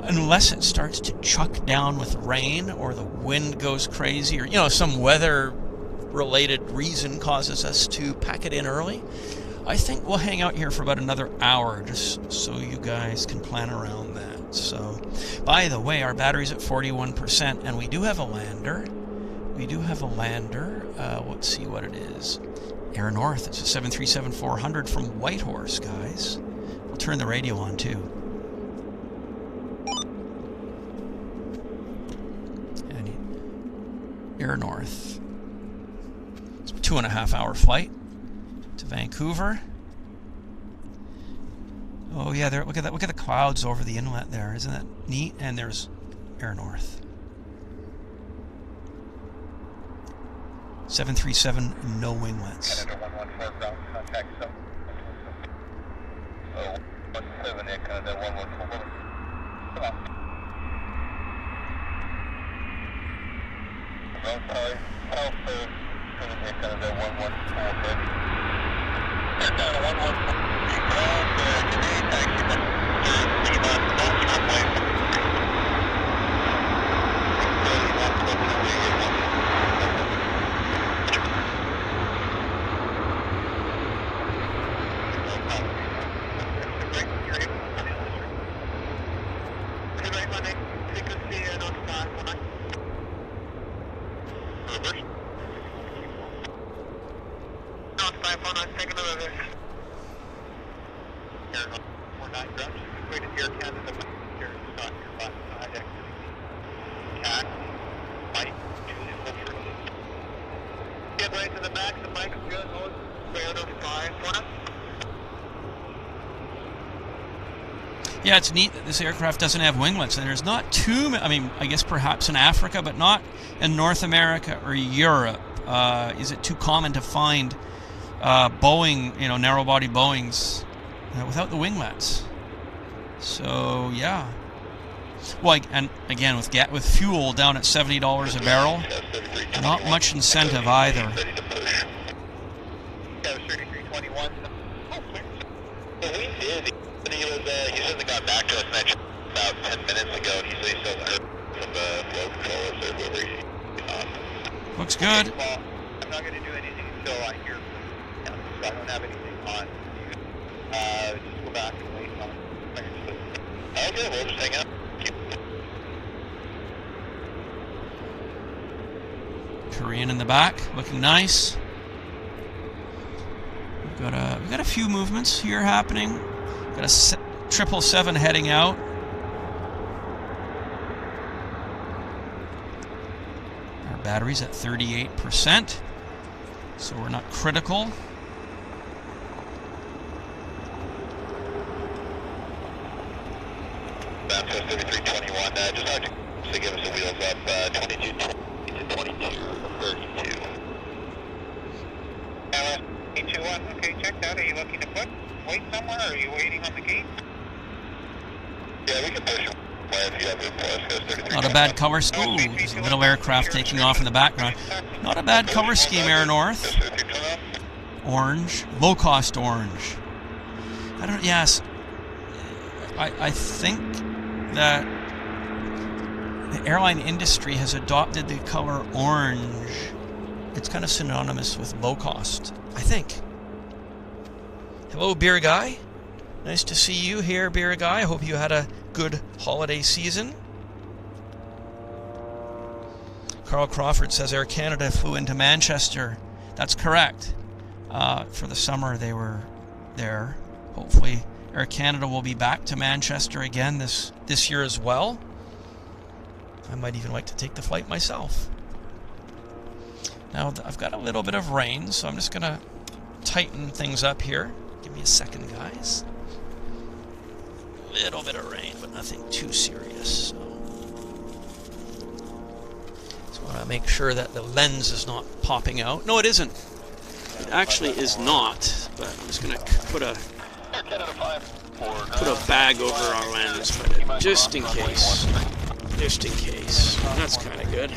unless it starts to chuck down with rain or the wind goes crazy, or some weather-related reason causes us to pack it in early, I think we'll hang out here for about another hour just so you guys can plan around that. So, by the way, our battery's at 41%, and we do have a lander. Let's see what it is. Air North. It's a 737-400 from Whitehorse, guys. We'll turn the radio on too. And Air North. It's a 2.5-hour flight to Vancouver. Oh yeah, there. Look at that. Look at the clouds over the inlet there. Isn't that neat? And there's Air North. 737, no winglets. Canada 114 ground contact 7. Oh, 17 at Canada 114. Come on. Ground sorry. South Canada 114. Canada 114. Ground today taxi Lima, North runway. Yeah, it's neat that this aircraft doesn't have winglets, and there's not too many. I mean, I guess perhaps in Africa, but not in North America or Europe. Is it too common to find Boeing, narrow-body Boeings without the winglets? So yeah. Well, and again with fuel down at $70 a barrel, not much incentive either. Looks good. Well, I'm not going to do anything until I hear from you. So I don't have anything on. Just go back and wait on it. Okay, we'll just hang out. Korean in the back, looking nice. We've got a few movements here happening. Got a 777 heading out. Batteries at 38%, so we're not critical. That's 3321, just hard to give us the wheels up, 22 to 22, 32. 821, okay, check that. Are you looking to wait somewhere, or are you waiting on the gate? Yeah, we can push them. Not a bad color scheme. Ooh, there's a little aircraft taking off in the background. Not a bad color scheme, Air North. Orange, low-cost orange. Yes, I think that the airline industry has adopted the color orange. It's kind of synonymous with low cost, I think. Hello, beer guy. Nice to see you here, beer guy. I hope you had a good holiday season. Carl Crawford says Air Canada flew into Manchester. That's correct. For the summer they were there. Hopefully Air Canada will be back to Manchester again this year as well. I might even like to take the flight myself. Now I've got a little bit of rain, so I'm just going to tighten things up here. Give me a second, guys. Little bit of rain, but nothing too serious. So just want to make sure that the lens is not popping out. No, it isn't. It actually is not. But I'm just going to put a bag over our lens, but just in case. Just in case. That's kind of good.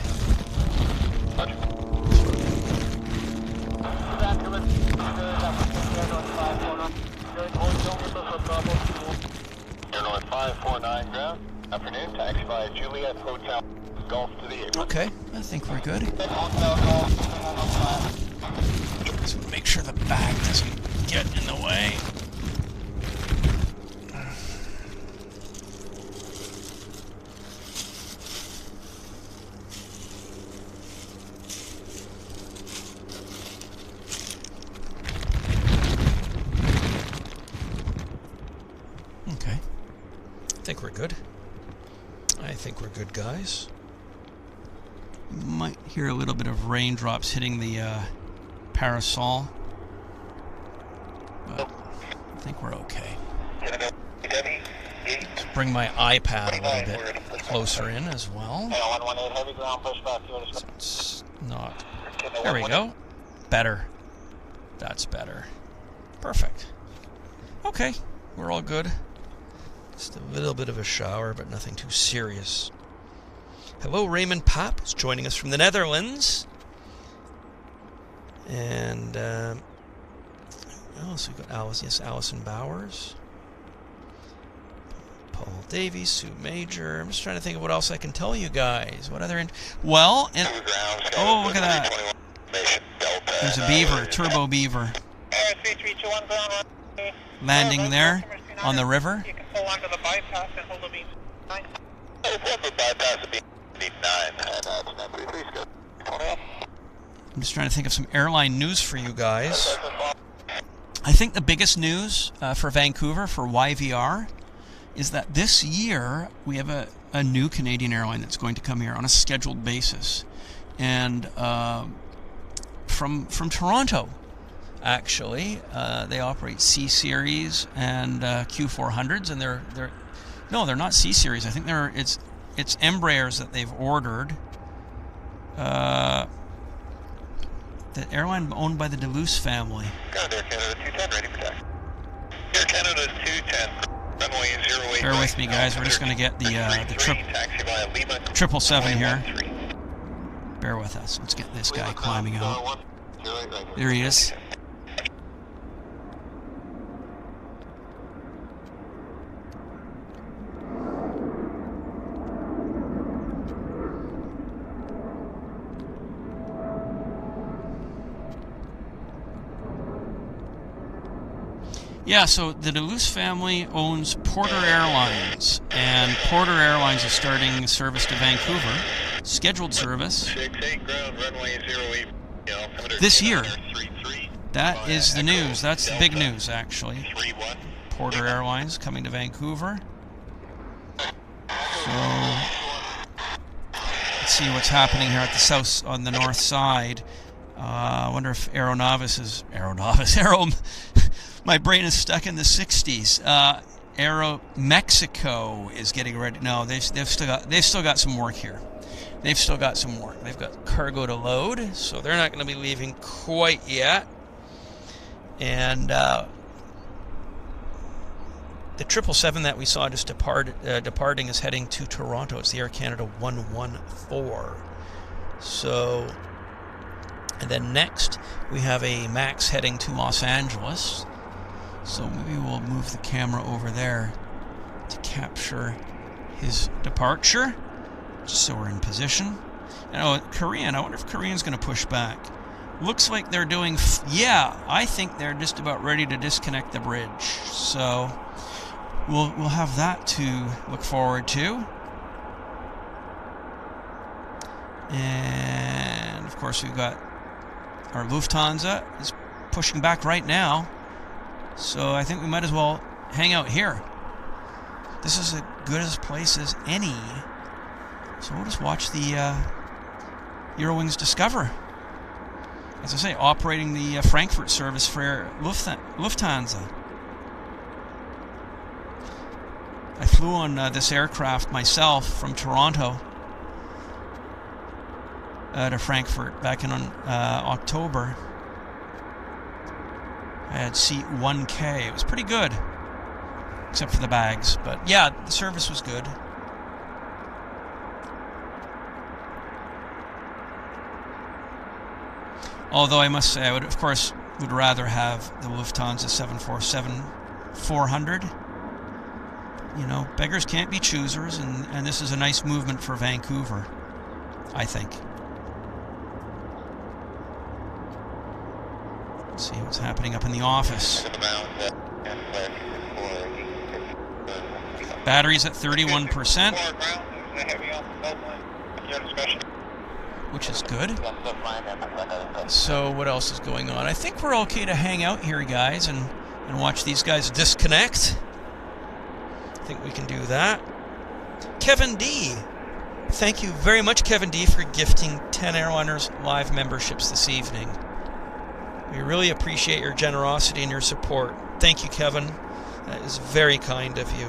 Airline 549 ground. Afternoon, taxi by Juliet Hotel Golf to the airport. Okay, I think we're good. Just make sure the bag doesn't get in the way. Okay. I think we're good. I think we're good, guys. You might hear a little bit of raindrops hitting the parasol, but I think we're okay. Let's bring my iPad a little bit closer in as well. So it's not. There we go. Better. That's better. Perfect. Okay, we're all good. Just a little bit of a shower, but nothing too serious. Hello, Raymond Pap is joining us from the Netherlands. And, who else? We've got Alice, yes, Alison Bowers. Paul Davies, Sue Major. I'm just trying to think of what else I can tell you guys. What other... Well, and... Oh, look at that. There's a beaver, turbo beaver. Landing there on the river. You can pull onto the bypass and hold the beam 9. The bypass would be 9. I'm just trying to think of some airline news for you guys. I think the biggest news for Vancouver, for YVR, is that this year we have a new Canadian airline that's going to come here on a scheduled basis. And from Toronto, actually. They operate C Series and Q400s, and they're not C Series. I think it's Embraers that they've ordered. The airline owned by the Deleuze family. Air Canada 210, ready for taxi. Air Canada 210, runway 08. Bear with me, guys. We're just going to get the 777 here. Bear with us. Let's get this guy climbing out. There he is. Yeah, so the Deleuze family owns Porter Airlines, and Porter Airlines is starting service to Vancouver, scheduled service, this year. That is the news. That's the big news, actually. Porter Airlines coming to Vancouver. So, let's see what's happening here at the south, on the north side. I wonder if my brain is stuck in the 60s. Aero Mexico is getting ready. No, they've still got some work here. They've still got some work. They've got cargo to load, so they're not going to be leaving quite yet. And the 777 that we saw just departing is heading to Toronto. It's the Air Canada 114. So, and then next we have a MAX heading to Los Angeles. So maybe we'll move the camera over there to capture his departure, just so we're in position. And Korean, I wonder if Korean's going to push back. Looks like they're doing, yeah, I think they're just about ready to disconnect the bridge. So we'll have that to look forward to. And of course we've got our Lufthansa is pushing back right now. So I think we might as well hang out here. This is as good a place as any. So we'll just watch the Eurowings Discover. As I say, operating the Frankfurt service for Lufthansa. I flew on this aircraft myself from Toronto to Frankfurt back in October. I had seat 1K. It was pretty good, except for the bags. But yeah, the service was good. Although I must say, I would, of course, would rather have the Lufthansa 747-400. You know, beggars can't be choosers, and this is a nice movement for Vancouver, I think. Let's see what's happening up in the office. Batteries at 31%, which is good. So what else is going on? I think we're okay to hang out here, guys, and watch these guys disconnect. I think we can do that. Kevin D, thank you very much, Kevin D, for gifting 10 Airliners Live memberships this evening. We really appreciate your generosity and your support. Thank you, Kevin. That is very kind of you.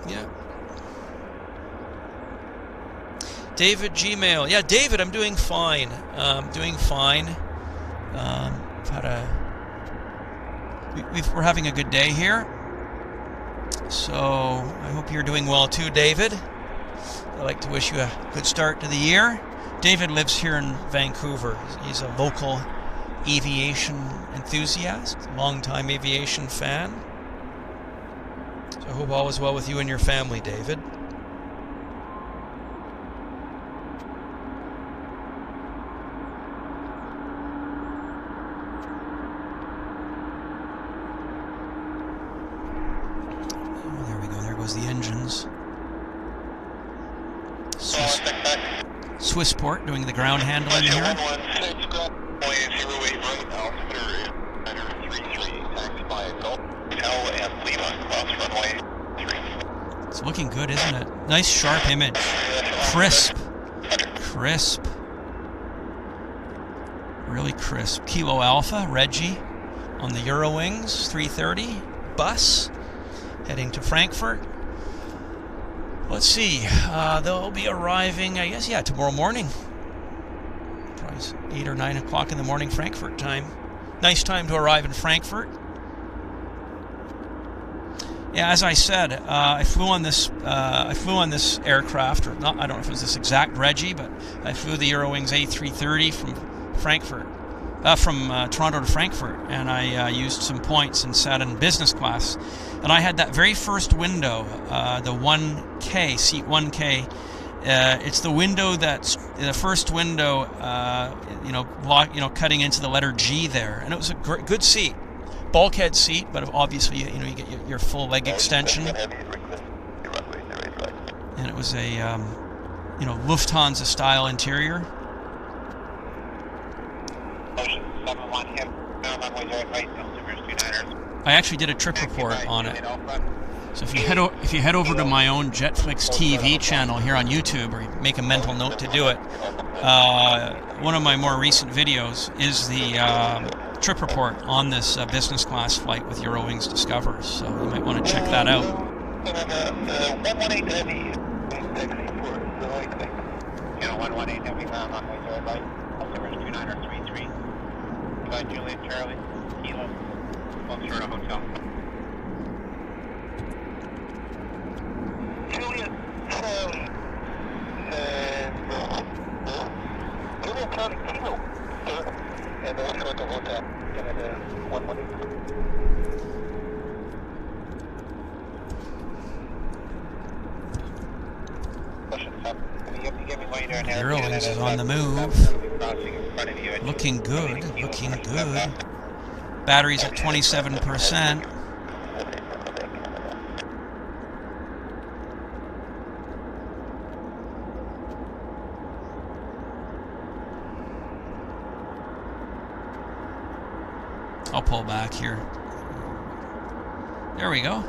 Yeah. David Gmail. Yeah, David, I'm doing fine. Doing fine. We're having a good day here. So I hope you're doing well too, David. I'd like to wish you a good start to the year. David lives here in Vancouver. He's a local aviation enthusiast, longtime aviation fan. So I hope all is well with you and your family, David. The engines. Swissport doing the ground handling here. It's looking good, isn't it? Nice sharp image. Crisp. Crisp. Really crisp. Kilo Alpha, Reggie on the Eurowings 330 bus heading to Frankfurt. Let's see, they'll be arriving, I guess, yeah, tomorrow morning. Probably 8 or 9 o'clock in the morning, Frankfurt time. Nice time to arrive in Frankfurt. Yeah, as I said, I flew on this aircraft, or not. I don't know if it was this exact Reggie, but I flew the Eurowings A330 from Frankfurt, from Toronto to Frankfurt, and I used some points and sat in business class. And I had that very first window, the 1K, seat 1K. It's the window that's the first window, cutting into the letter G there, and it was a good seat, bulkhead seat, but obviously you get your full leg extension. And it was a Lufthansa style interior. I actually did a trip report on it. So if you head over to my own Jetflix TV channel here on YouTube, or make a mental note to do it, one of my more recent videos is the trip report on this business class flight with Eurowings Discover. So you might want to check that out. Juliet Charlie, Kilo, Foxtrot Hotel. Juliet Charlie, Juliet Charlie, Kilo, sir, and Foxtrot Hotel, Canada 118. Airlines is on the move. Looking good, looking good. Battery's at 27%. I'll pull back here. There we go.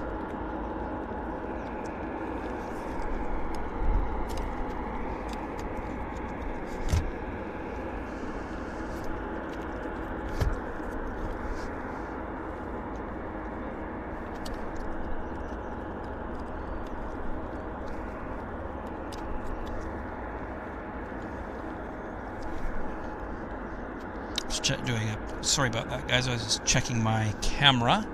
Sorry about that, guys. I was just checking my camera.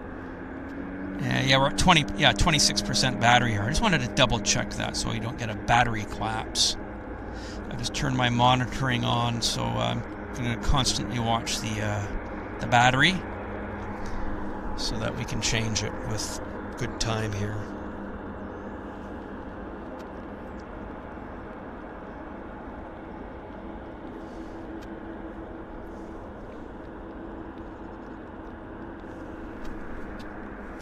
Yeah, we're at 26% battery here. I just wanted to double check that so you don't get a battery collapse. I just turned my monitoring on, so I'm going to constantly watch the battery so that we can change it with good time here.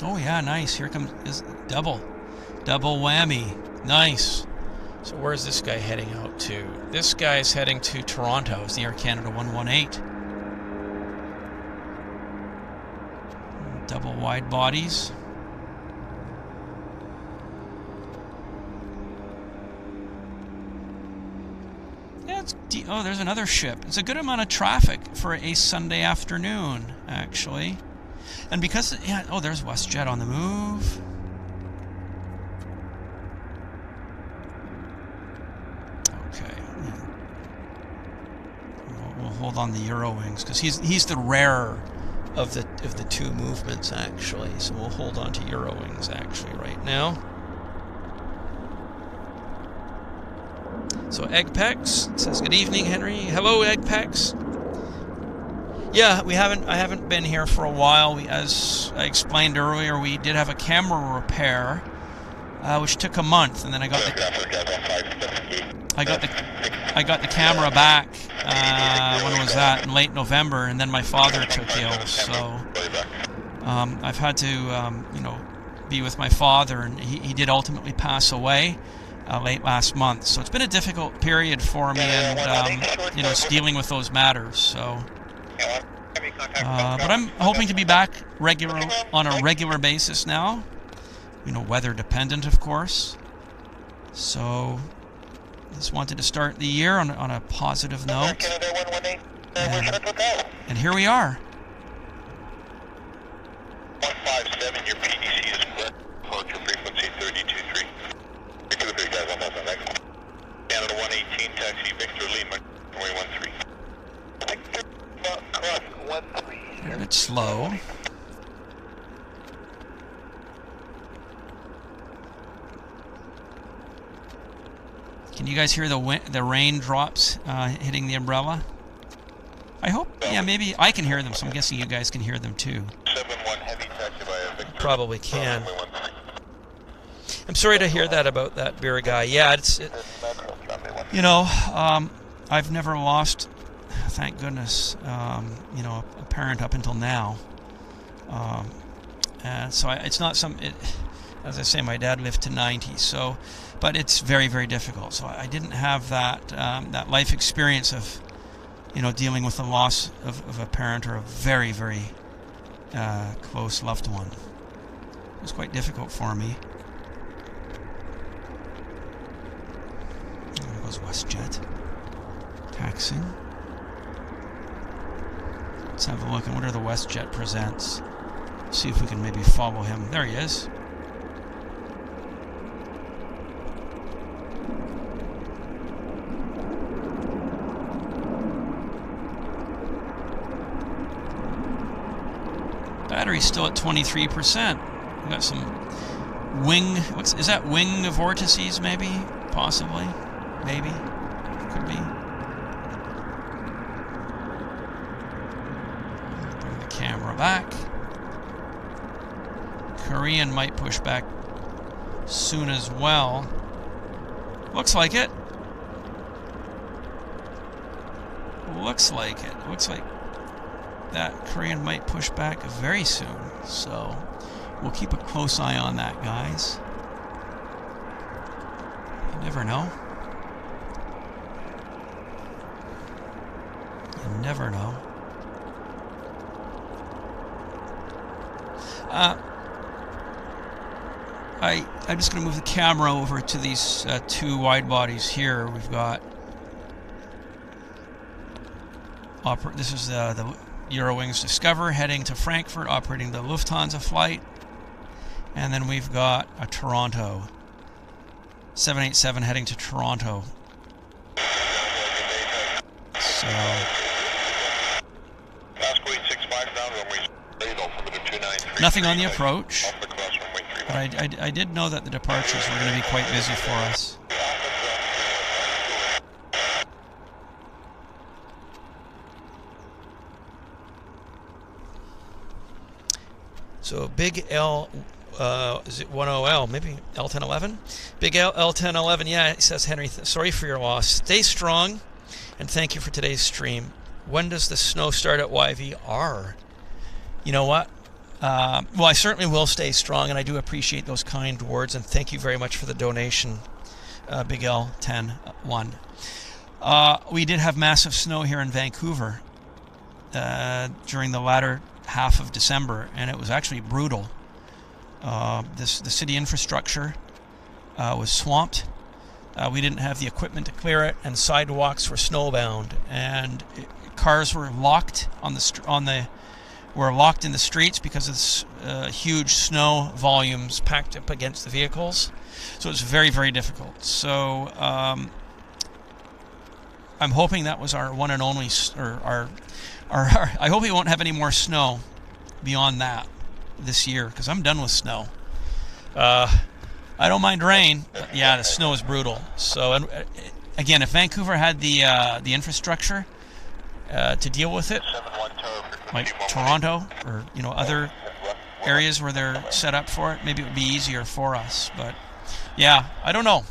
Oh yeah, nice. Here comes double whammy. Nice. So where's this guy heading out to? This guy is heading to Toronto. It's the Air Canada 118. Double wide bodies. Yeah, oh, there's another ship. It's a good amount of traffic for a Sunday afternoon, actually. And because, yeah, oh, there's Westjet on the move. Okay. We'll hold on the Eurowings because he's the rarer of the two movements, actually. So we'll hold on to Eurowings actually right now. So Eggpex says good evening, Henry. Hello, Eggpex. Yeah, I haven't been here for a while. As I explained earlier, we did have a camera repair, which took a month, and then I got the camera back. When was that? In late November, and then my father took ill, so I've had to be with my father, and he did ultimately pass away late last month. So it's been a difficult period for me, and it's dealing with those matters. So. But I'm hoping to be back on a regular basis now. Weather dependent, of course. So, just wanted to start the year on a positive note. And here we are. 157, your PDC is correct. Departure frequency 32.3. 2-3 guys, 1,000. Canada 118, taxi Victor Lima, 213. A bit slow. Can you guys hear the raindrops hitting the umbrella? I hope. Yeah, maybe I can hear them. So I'm guessing you guys can hear them too. 7-1 heavy taxi by Victor. Probably can. I'm sorry to hear that about that beer guy. Yeah, I've never lost, thank goodness, a parent up until now. And so it's not as I say, my dad lived to 90, so, but it's very, very difficult. So I didn't have that life experience of, dealing with the loss of a parent or a very, very close loved one. It was quite difficult for me. There goes Westjet. Taxing. Let's have a look at what are the Westjet presents. See if we can maybe follow him. There he is. Battery's still at 23%. We got some wing. Is that wing vortices? Maybe, possibly, maybe, could be. Bring the camera back. Korean might push back soon as well. Looks like it. Looks like it. Looks like that Korean might push back very soon. So we'll keep a close eye on that, guys. You never know. You never know. I'm just going to move the camera over to these two wide bodies here. We've got this is the Eurowings Discover heading to Frankfurt, operating the Lufthansa flight, and then we've got a Toronto 787 heading to Toronto. So nothing on the approach. But I did know that the departures were going to be quite busy for us. So big L, is it 10L? Maybe L1011? Big L1011, yeah, it says, Henry, sorry for your loss. Stay strong, and thank you for today's stream. When does the snow start at YVR? You know what? Well, I certainly will stay strong, and I do appreciate those kind words, and thank you very much for the donation. Big L 10-1. We did have massive snow here in Vancouver during the latter half of December, and it was actually brutal. The city infrastructure was swamped. We didn't have the equipment to clear it, and sidewalks were snowbound, and cars were locked were locked in the streets because of huge snow volumes packed up against the vehicles. So it was very, very difficult. So I'm hoping that was our one and only, I hope we won't have any more snow beyond that this year, because I'm done with snow. I don't mind rain, but yeah, the snow is brutal. So, and again, if Vancouver had the infrastructure to deal with it, like Toronto or other areas where they're set up for it, maybe it would be easier for us. But yeah, I don't know.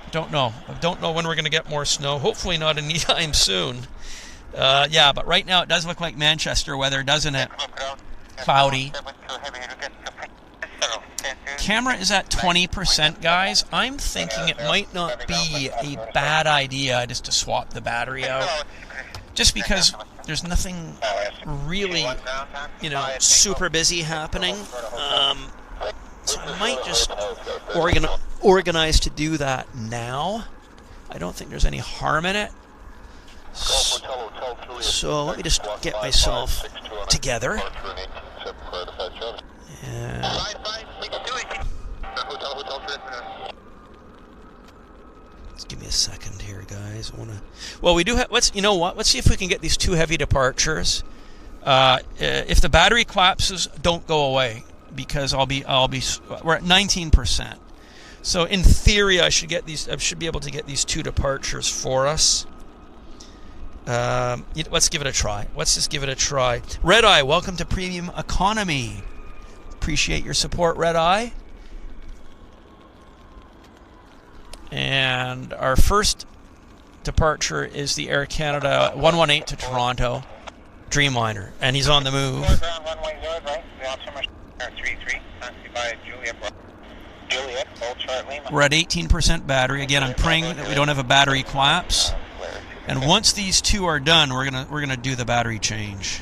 I don't know when we're going to get more snow. Hopefully not anytime soon. Yeah, but right now it does look like Manchester weather, doesn't it? Cloudy. Camera is at 20%, guys. I'm thinking it might not be a bad idea just to swap the battery out, just because there's nothing really, super busy happening. So I might just organize to do that now. I don't think there's any harm in it. So let me just get myself together. Yeah. Just give me a second here, guys. Well, we do have. Let's see if we can get these 2 heavy departures. If the battery collapses, don't go away, because we're at 19%. So in theory, I should be able to get these 2 departures for us. Let's give it a try. Let's just give it a try. Red Eye, welcome to Premium Economy. Appreciate your support, Red Eye. And our first departure is the Air Canada 118 to Toronto Dreamliner, and he's on the move. We're at 18% battery. Again, I'm praying that we don't have a battery collapse. And once these 2 are done, we're gonna do the battery change.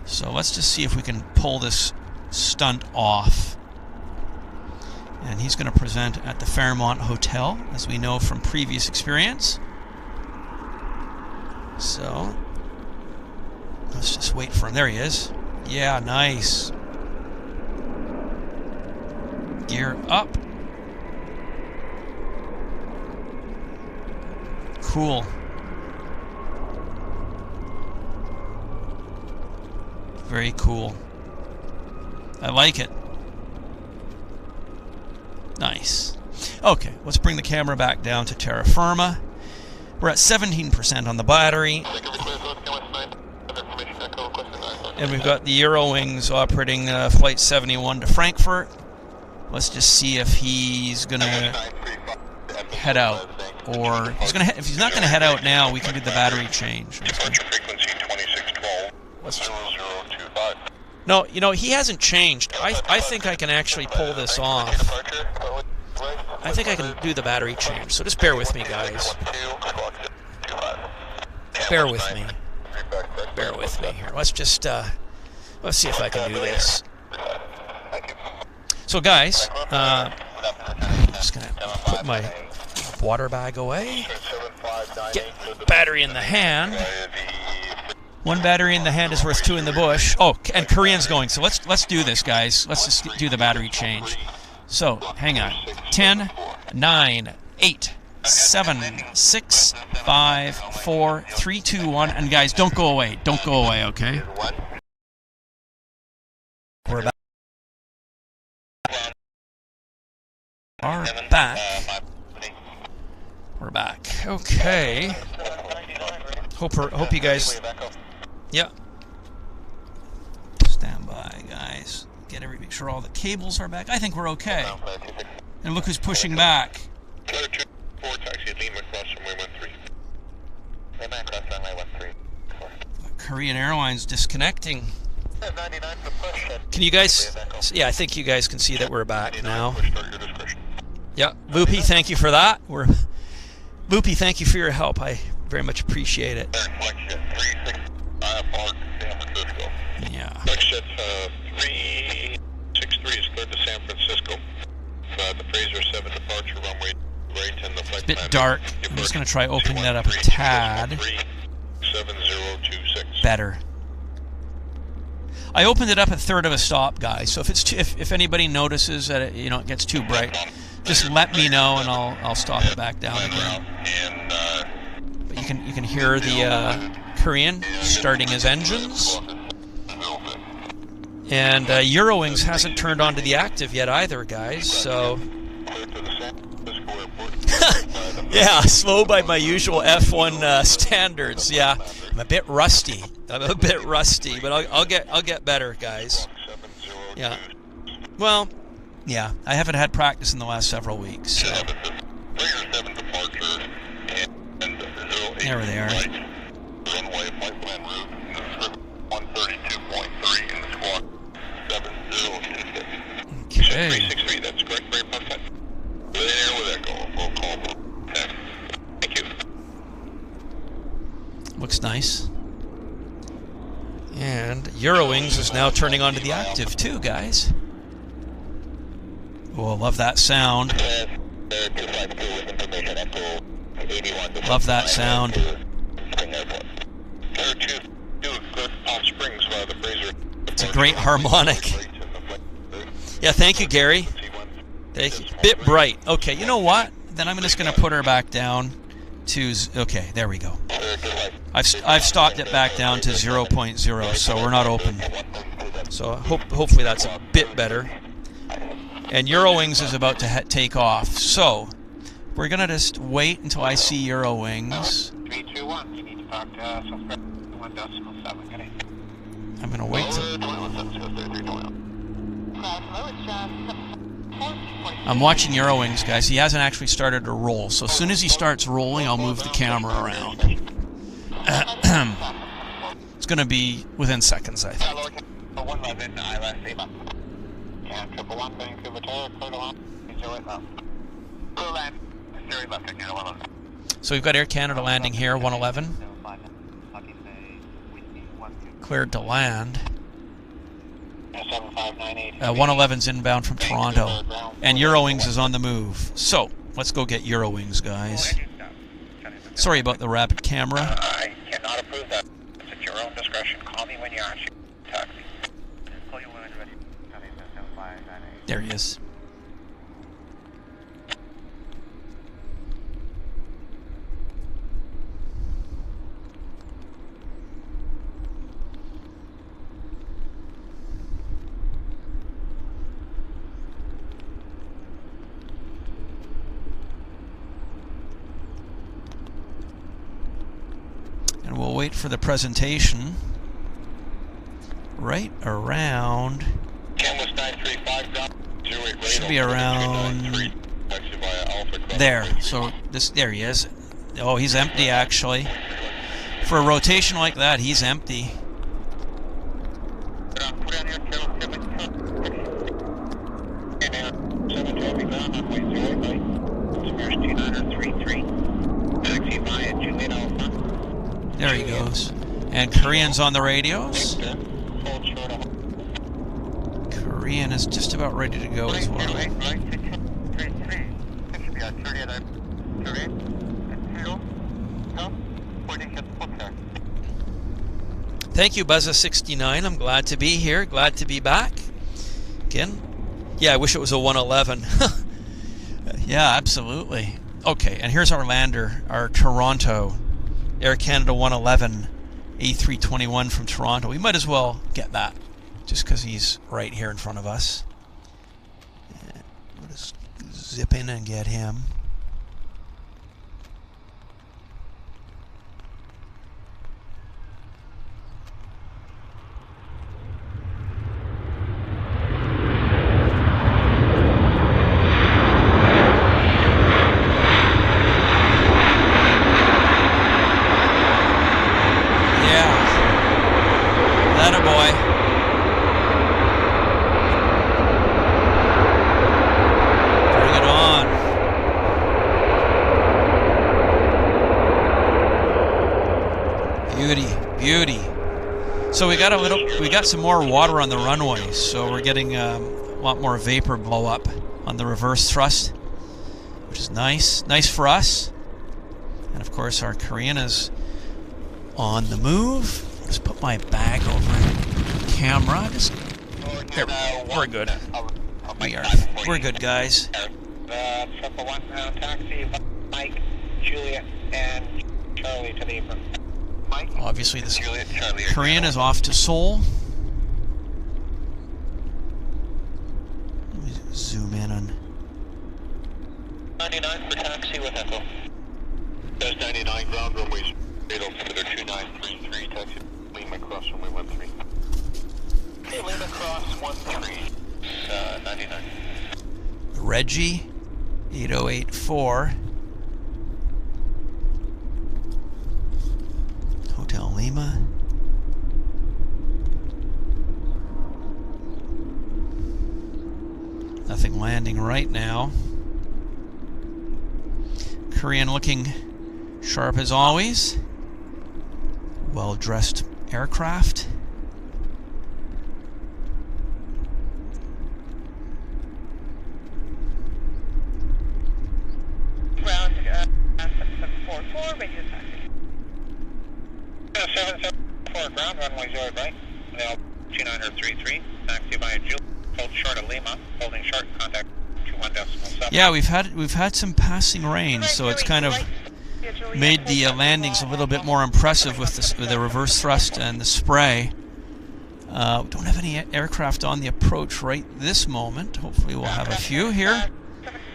So let's just see if we can pull this stunt off. And he's going to present at the Fairmont Hotel, as we know from previous experience. So let's just wait for him. There he is. Yeah, nice. Gear up. Cool. Very cool. I like it. Nice. Okay, let's bring the camera back down to terra firma. We're at 17% on the battery. And we've got the Eurowings operating Flight 71 to Frankfurt. Let's just see if he's going to head out. Or if he's not going to head out now, we can do the battery change. No, he hasn't changed. I think I can actually pull this off. I think I can do the battery change. So just bear with me, guys. Bear with me. Bear with me here. Let's just let's see if I can do this. So, guys, I'm just gonna put my water bag away. Get battery in the hand. 1 battery in the hand is worth 2 in the bush. Oh, and Korean's going. So let's do this, guys. Let's just do the battery change. So, hang on. 10, 9, 8, 7, 6, 5, 4, 3, 2, 1. And guys, don't go away. Don't go away, okay? We're back. We're back. Okay. Hope you guys. Yeah. Stand by, guys. Make sure all the cables are back. I think we're okay. And look who's pushing back. Korean Airlines disconnecting. Can you guys? Yeah, I think you guys can see that we're back now. Yeah, Loopy, thank you for that. Loopy, thank you for your help. I very much appreciate it. Westjet 36 Park, San Francisco. Yeah. Westjet 363 is cleared to San Francisco. The Fraser 7 departure runway right and the flight. It's a bit dark. I'm just going to try opening that up a tad. 7026. Better. I opened it up a third of a stop, guys. So if anybody notices that it gets too bright, just let me know and I'll stop it back down again. But you can hear the Korean starting his engines, and Eurowings hasn't turned on to the active yet either, guys. So yeah, slow by my usual F1 standards. Yeah, I'm a bit rusty. But I'll get better, guys. Yeah. Well, yeah, I haven't had practice in the last several weeks. So. There they are. Runway flight plan route 132.3 in the squawk 7026. Okay. 363, that's correct, very perfect. There with Echo, we'll call. Thank you. Looks nice. And Eurowings is now turning on to the active too, guys. Oh, love that sound. Love that sound. It's a great harmonic. Yeah, thank you, Gary. Thank you. Bit bright. Okay, you know what? Then I'm just going to put her back down to... Okay, there we go. I've stopped it back down to 0.0, so we're not open. So hopefully that's a bit better. And Eurowings is about to take off. So we're going to just wait until I see Eurowings. 321, you need to talk to us. 1.7. I'm going to wait till... I'm watching Eurowings, guys. He hasn't actually started to roll. So as soon as he starts rolling, I'll move the camera around. It's going to be within seconds, I think. So we've got Air Canada landing here, 111. Cleared to land. 111's inbound from Toronto. And Eurowings is on the move. So, let's go get Eurowings, guys. Sorry about the rapid camera. I cannot approve that. It's at your own discretion. Call me when you actually talk me. There he is. And we'll wait for the presentation right around, should be around there. So there he is. Oh, he's empty actually. For a rotation like that, he's empty. There he goes. And Korean's on the radios. Korean is just about ready to go as well. Thank you, Buzza69. I'm glad to be here. Glad to be back. Again. Yeah, I wish it was a 111. Yeah, absolutely. Okay, and here's our lander, our Toronto Air Canada 111 A321 from Toronto. We might as well get that just because he's right here in front of us. We'll just zip in and get him. Bring it on. Beauty, beauty. So we got some more water on the runway, so we're getting a lot more vapor blow up on the reverse thrust, which is nice. Nice for us. And of course our Korean is on the move. Just put my bag over camera. Just there, we're good. We're good, guys. Triple one taxi, Mike, Juliet, and Charlie to the apron. Mike. Obviously, this Juliet, Charlie, Korean is off to Seoul. Let me zoom in on. 99 for taxi with Echo. There's 99 ground runways. Fatal for their 2933 taxi. Lima cross runway 13. Hey, Lima cross 13. 99. Reggie, 8084. Hotel Lima. Nothing landing right now. Korean looking sharp as always. Well-dressed aircraft. Ground 744, radio taxi. 774, ground runway 0 right. Now 2933, taxi via Juliet, hold short of Lima, holding short, contact 21.7. Yeah, we've had some passing rain, so it's kind of made the landings a little bit more impressive with the reverse thrust and the spray. We don't have any aircraft on the approach right this moment. Hopefully we'll have a few here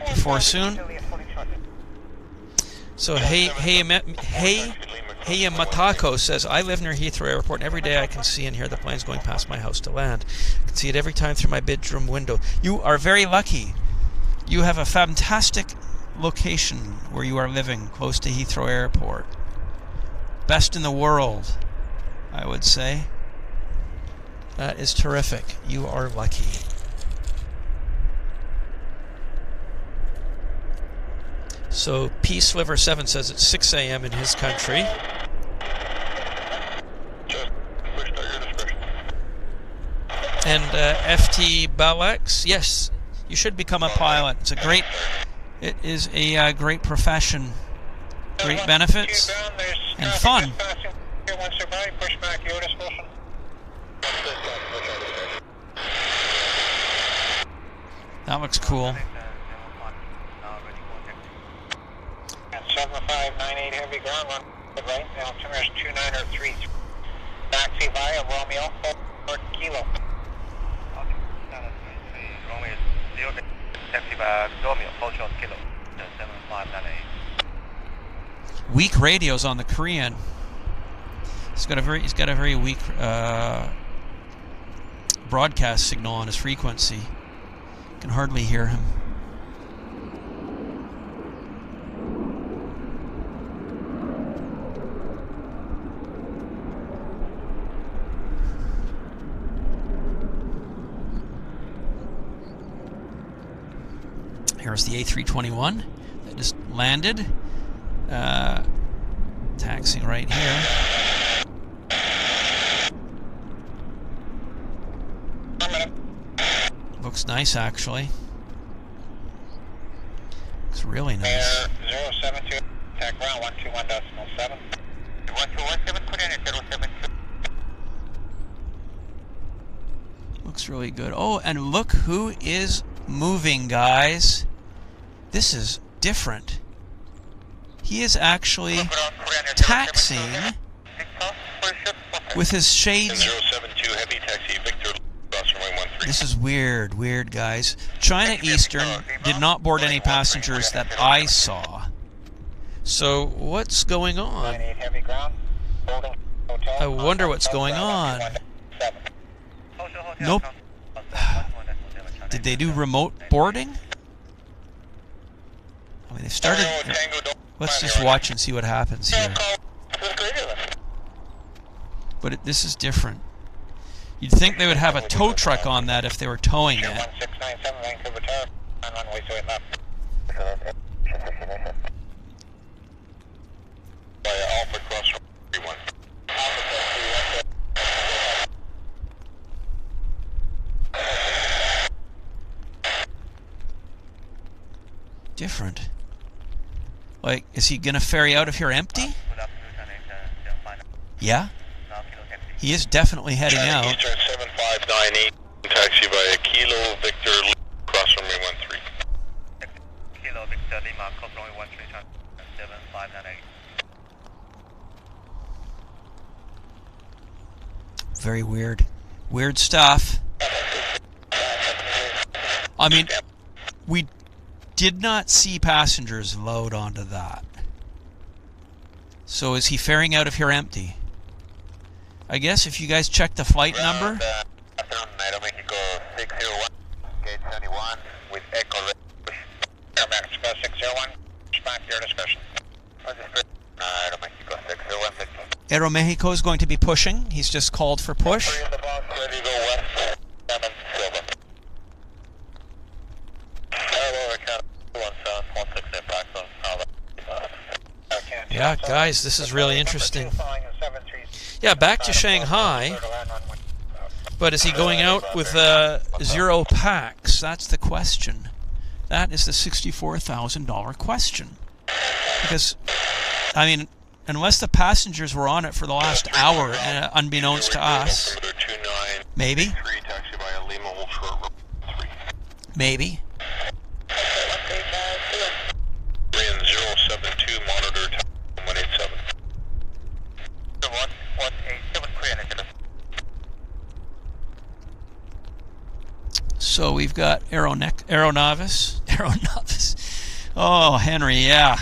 before soon. So hey Matako says, I live near Heathrow Airport, and every day I can see and hear the planes going past my house to land. I can see it every time through my bedroom window. You are very lucky. You have a fantastic location where you are living, close to Heathrow Airport. Best in the world, I would say. That is terrific. You are lucky. So Peace Liver 7 says it's 6 a.m. in his country. And FT Balex, yes, you should become a pilot. It is a great profession, great benefits, and fun. That looks cool. 7598 heavy ground run right. Altimeter is 2903. Taxi via Romeo 4 kilo. Romeo 0. Taxi via Romeo 4 kilo. 7598. Weak radios on the Korean. He's got a very weak broadcast signal on his frequency. You can hardly hear him. Here's the A321 that just landed. Taxiing right here. Looks nice, actually. Looks really nice. 072, attack ground 121.7. 1217, put in at 072. Looks really good. Oh, and look who is moving, guys. This is different. He is actually taxiing with his shades. 072 heavy taxi Victor. This is weird, guys. China Eastern did not board any passengers that I saw. So what's going on? I wonder what's going on. Nope. Did they do remote boarding? I mean, they started. Let's just watch and see what happens here. But this is different. You'd think they would have a tow truck on that if they were towing it. different. Like, is he going to ferry out of here empty? Yeah? He is definitely heading out. Eastern 7598, taxi by Kilo Victor cross runway 13. Kilo Victor Lima, cross runway 13, 7598. Very weird. Weird stuff. I mean, we did not see passengers load onto that. So is he ferrying out of here empty? I guess if you guys check the flight number. Mexico 601, gate 71 with Echo Air Mexico 601. Back to your discussion. Mexico 601. Aeromexico is going to be pushing. He's just called for push. Ready to go west. Yeah, guys, this is really interesting. Yeah, back to Shanghai. But is he going out with 0 packs? That's the question. That is the $64,000 question. Because, I mean, unless the passengers were on it for the last hour, unbeknownst to us, maybe. Maybe. So we've got Aeronavis. Oh, Henry, yeah.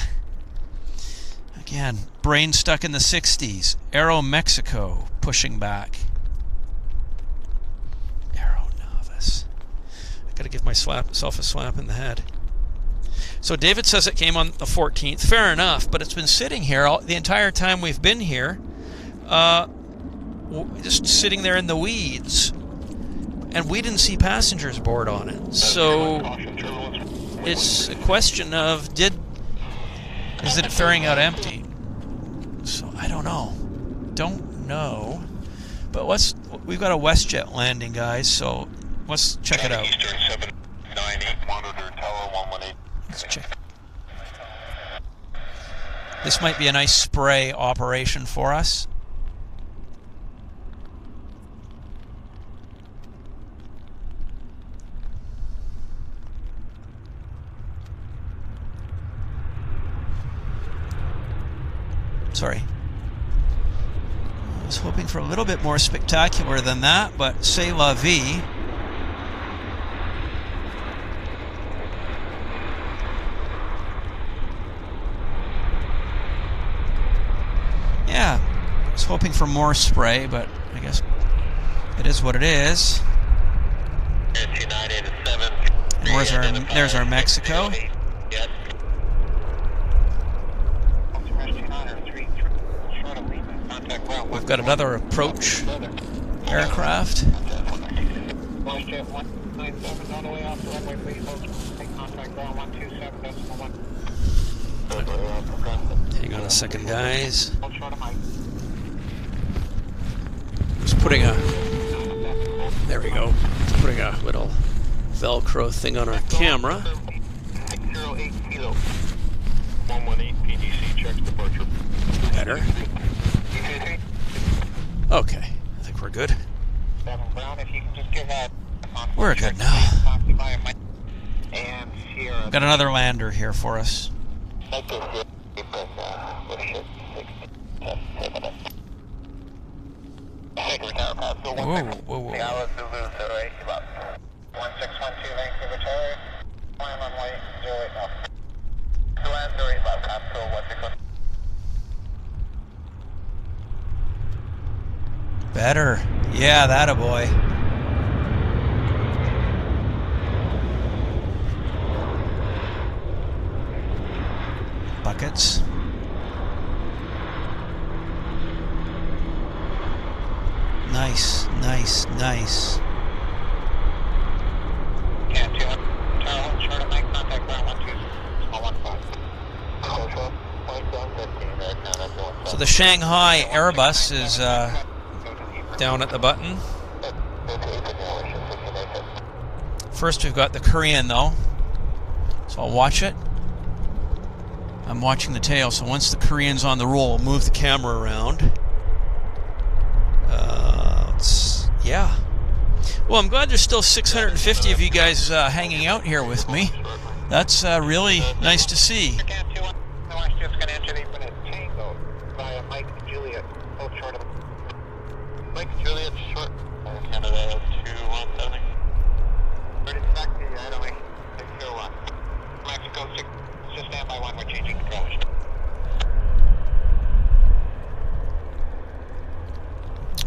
Again, brain stuck in the 60s. Aeromexico pushing back. Aeronavis. I gotta give myself a slap in the head. So David says it came on the 14th. Fair enough, but it's been sitting here the entire time we've been here. Just sitting there in the weeds. And we didn't see passengers board on it. So it's a question of is it ferrying out empty? So I don't know. But we've got a Westjet landing, guys, so let's check it out. Eastern 798, monitor tower 118. Let's check. This might be a nice spray operation for us. Sorry. I was hoping for a little bit more spectacular than that, but c'est la vie. Yeah, I was hoping for more spray, but I guess it is what it is. And there's our Mexico. We've got another approach aircraft. Hang on a second, guys. Just putting there we go. Just putting a little Velcro thing on our camera. 608 kilo. 118 PDC checks departure. Better. Okay, I think we're good. We're good now. Got another lander here for us. Whoa, whoa, whoa. 1612 Vancouver Tower. Climb on way 08 knots. To land 08 left, Capsule 160. Better. Yeah, that a boy. Buckets. Nice, nice, nice. So the Shanghai Airbus is down at the button. First we've got the Korean though, so I'll watch it. I'm watching the tail, so once the Korean's on the roll, I'll move the camera around. Yeah. Well, I'm glad there's still 650 of you guys hanging out here with me. That's really nice to see. Mike Juliet, short. Canada 217. Ready to back to you, I don't know. 601. Mexico 6. Just stand by 1. We're changing controls.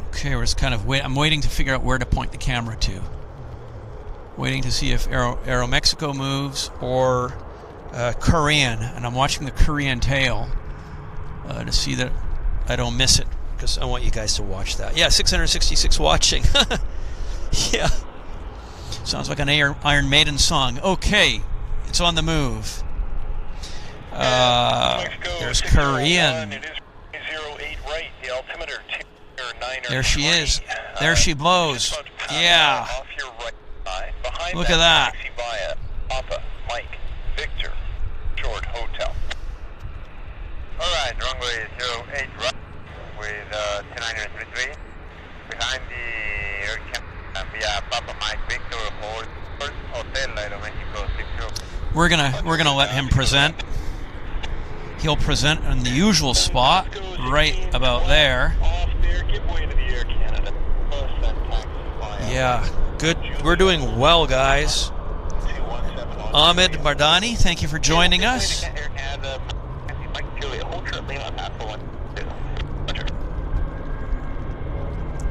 Okay, we're just kind of I'm waiting to figure out where to point the camera to. Waiting to see if Aero Mexico moves or Korean, and I'm watching the Korean tail to see that I don't miss it, because I want you guys to watch that. Yeah, 666 watching. Yeah. Sounds like an Iron Maiden song. Okay, it's on the move. There's Korean. There she is. There she blows. Yeah. Look at that. Papa, Mike, Victor, Short Hotel. Alright, runway 08 right with 2933. Behind the air camp via Papa, Mike, Victor, Hotel, Aeromexico 60. We're gonna let him present. He'll present in the usual spot, right about there. Yeah, good. We're doing well, guys. Ahmed Mardani, thank you for joining us.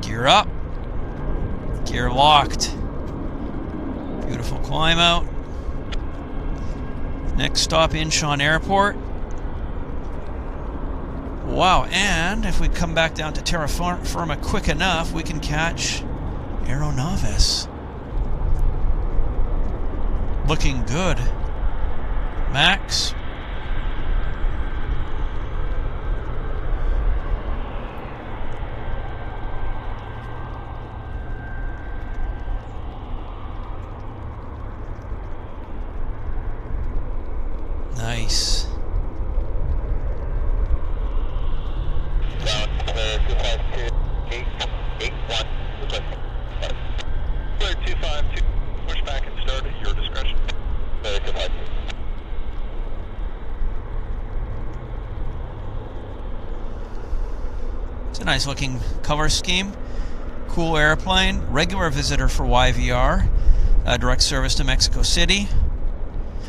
Gear up. Gear locked. Beautiful climb out. Next stop, Incheon Airport. Wow, and if we come back down to terra firma quick enough, we can catch Aeronavis. Looking good. Max. Nice. It's a nice looking cover scheme. Cool airplane. Regular visitor for YVR. Direct service to Mexico City.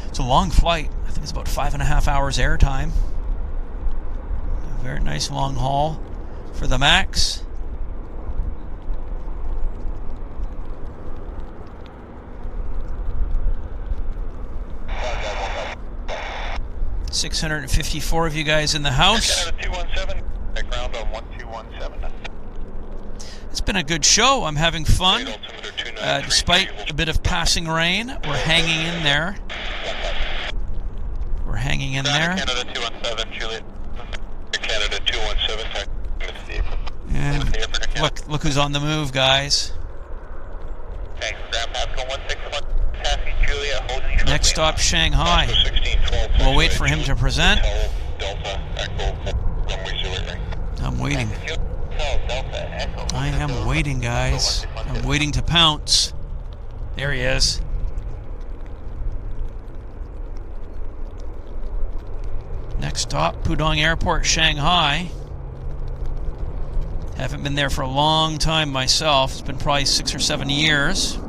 It's a long flight. I think it's about 5.5 hours airtime. A very nice long haul for the Max. $654 of you guys in the house. Canada 217. Ground on 1217. It's been a good show. I'm having fun. Despite a bit of passing rain, we're hanging in there. We're hanging in there. Canada 217, Juliet. Canada 217. And look who's on the move, guys. Thanks, Ground Pascal 161. Passing Juliet, holding. Next stop, Shanghai. We'll wait for him to present. Delta, Echo, runway 08. I'm waiting. I am waiting, guys. I'm waiting to pounce. There he is. Next stop, Pudong Airport, Shanghai. Haven't been there for a long time myself. It's been probably 6 or 7 years.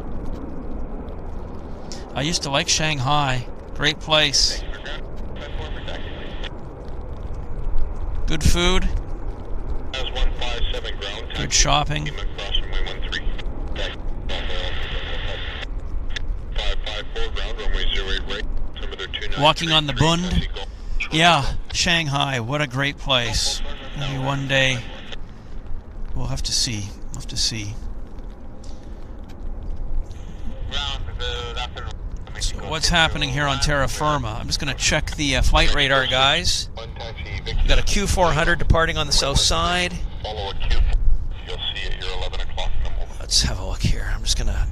I used to like Shanghai. Great place. Good food. Good shopping. Walking on the Bund. Yeah, Shanghai. What a great place. Maybe one day we'll have to see. We'll have to see. So what's happening here on terra firma? I'm just going to check the flight radar, guys. We've got a Q400 departing on the south side. Let's have a look here. I'm just going to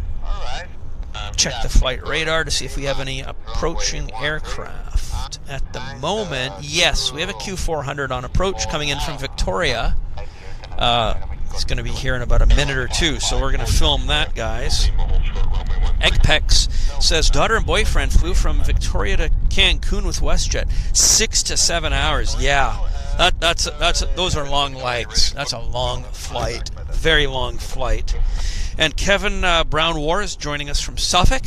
check the flight radar to see if we have any approaching aircraft. at the moment, yes, we have a Q400 on approach coming in from Victoria. It's going to be here in about a minute or two, so we're going to film that, guys. Eggpex says, daughter and boyfriend flew from Victoria to Cancun with WestJet. 6 to 7 hours. Yeah, those are long legs. That's a long flight. Very long flight. And Kevin Brown War is joining us from Suffolk.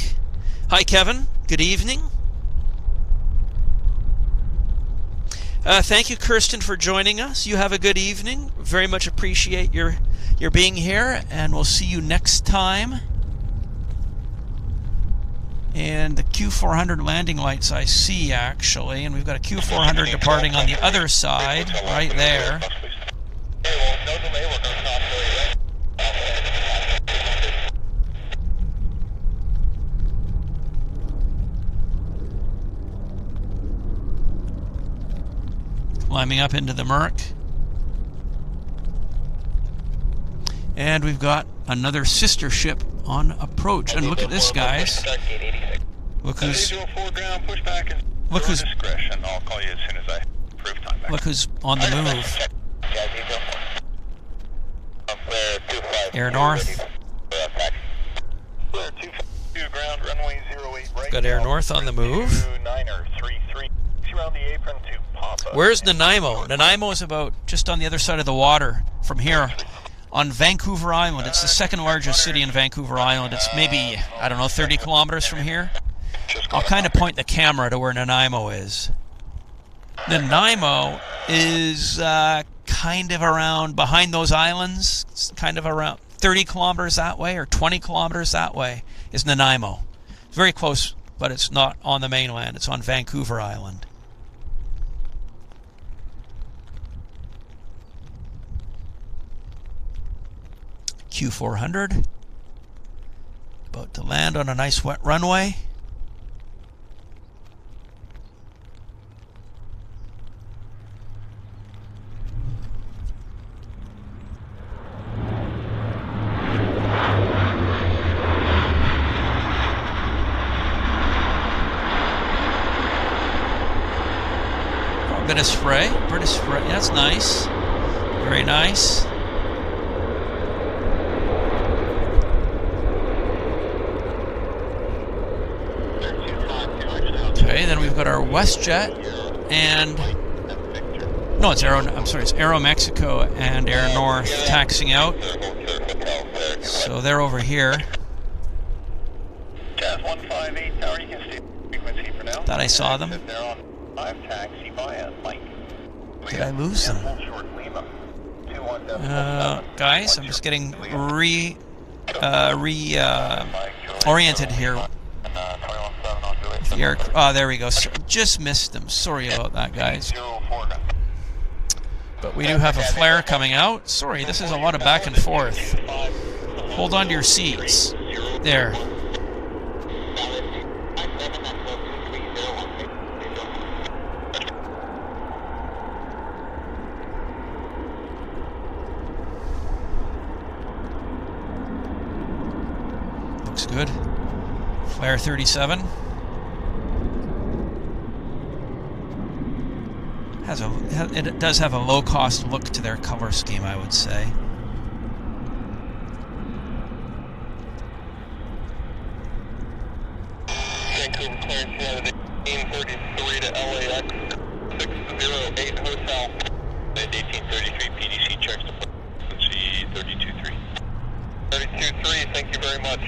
Hi, Kevin. Good evening. Thank you, Kirsten, for joining us. You have a good evening. Very much appreciate your being here, and we'll see you next time. And the Q400 landing lights I see, actually, and we've got a Q400 departing on the other side, right there. Climbing up into the murk. And we've got another sister ship on approach. And look at this, guys. Look who's on the move. Air North. Got Air North on the move. Where's Nanaimo? Nanaimo is about just on the other side of the water from here on Vancouver Island. It's the second largest city in Vancouver Island. It's maybe, I don't know, 30 kilometers from here. I'll kind of point the camera to where Nanaimo is. Nanaimo is kind of around behind those islands. It's kind of around 30 kilometers that way or 20 kilometers that way is Nanaimo. Very close, but it's not on the mainland. It's on Vancouver Island. Q400 about to land on a nice wet runway. A bit of spray, that's nice, very nice. Okay, then we've got our WestJet and it's Aero Mexico and Air North taxiing out. So they're over here. Thought I saw them. Did I lose them? Guys, I'm just getting oriented here. There we go. Just missed them. Sorry about that, guys. But we do have a flare coming out. Sorry, this is a lot of back and forth. Hold on to your seats. There. Looks good. Flare 37. It does have a low-cost look to their color scheme, I would say. Vancouver clearance Canada 1833 to LAX 608 Hotel. 1833 PDC checks to frequency 32.3. 32.3, thank you very much.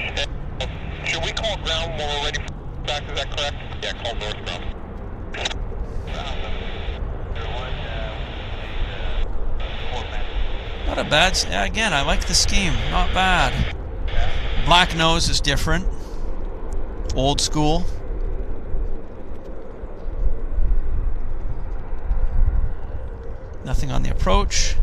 Should we call ground when we're ready for back? Is that correct? Yeah, call northbound. Not a bad. Again, I like the scheme. Not bad. Black nose is different. Old school. Nothing on the approach.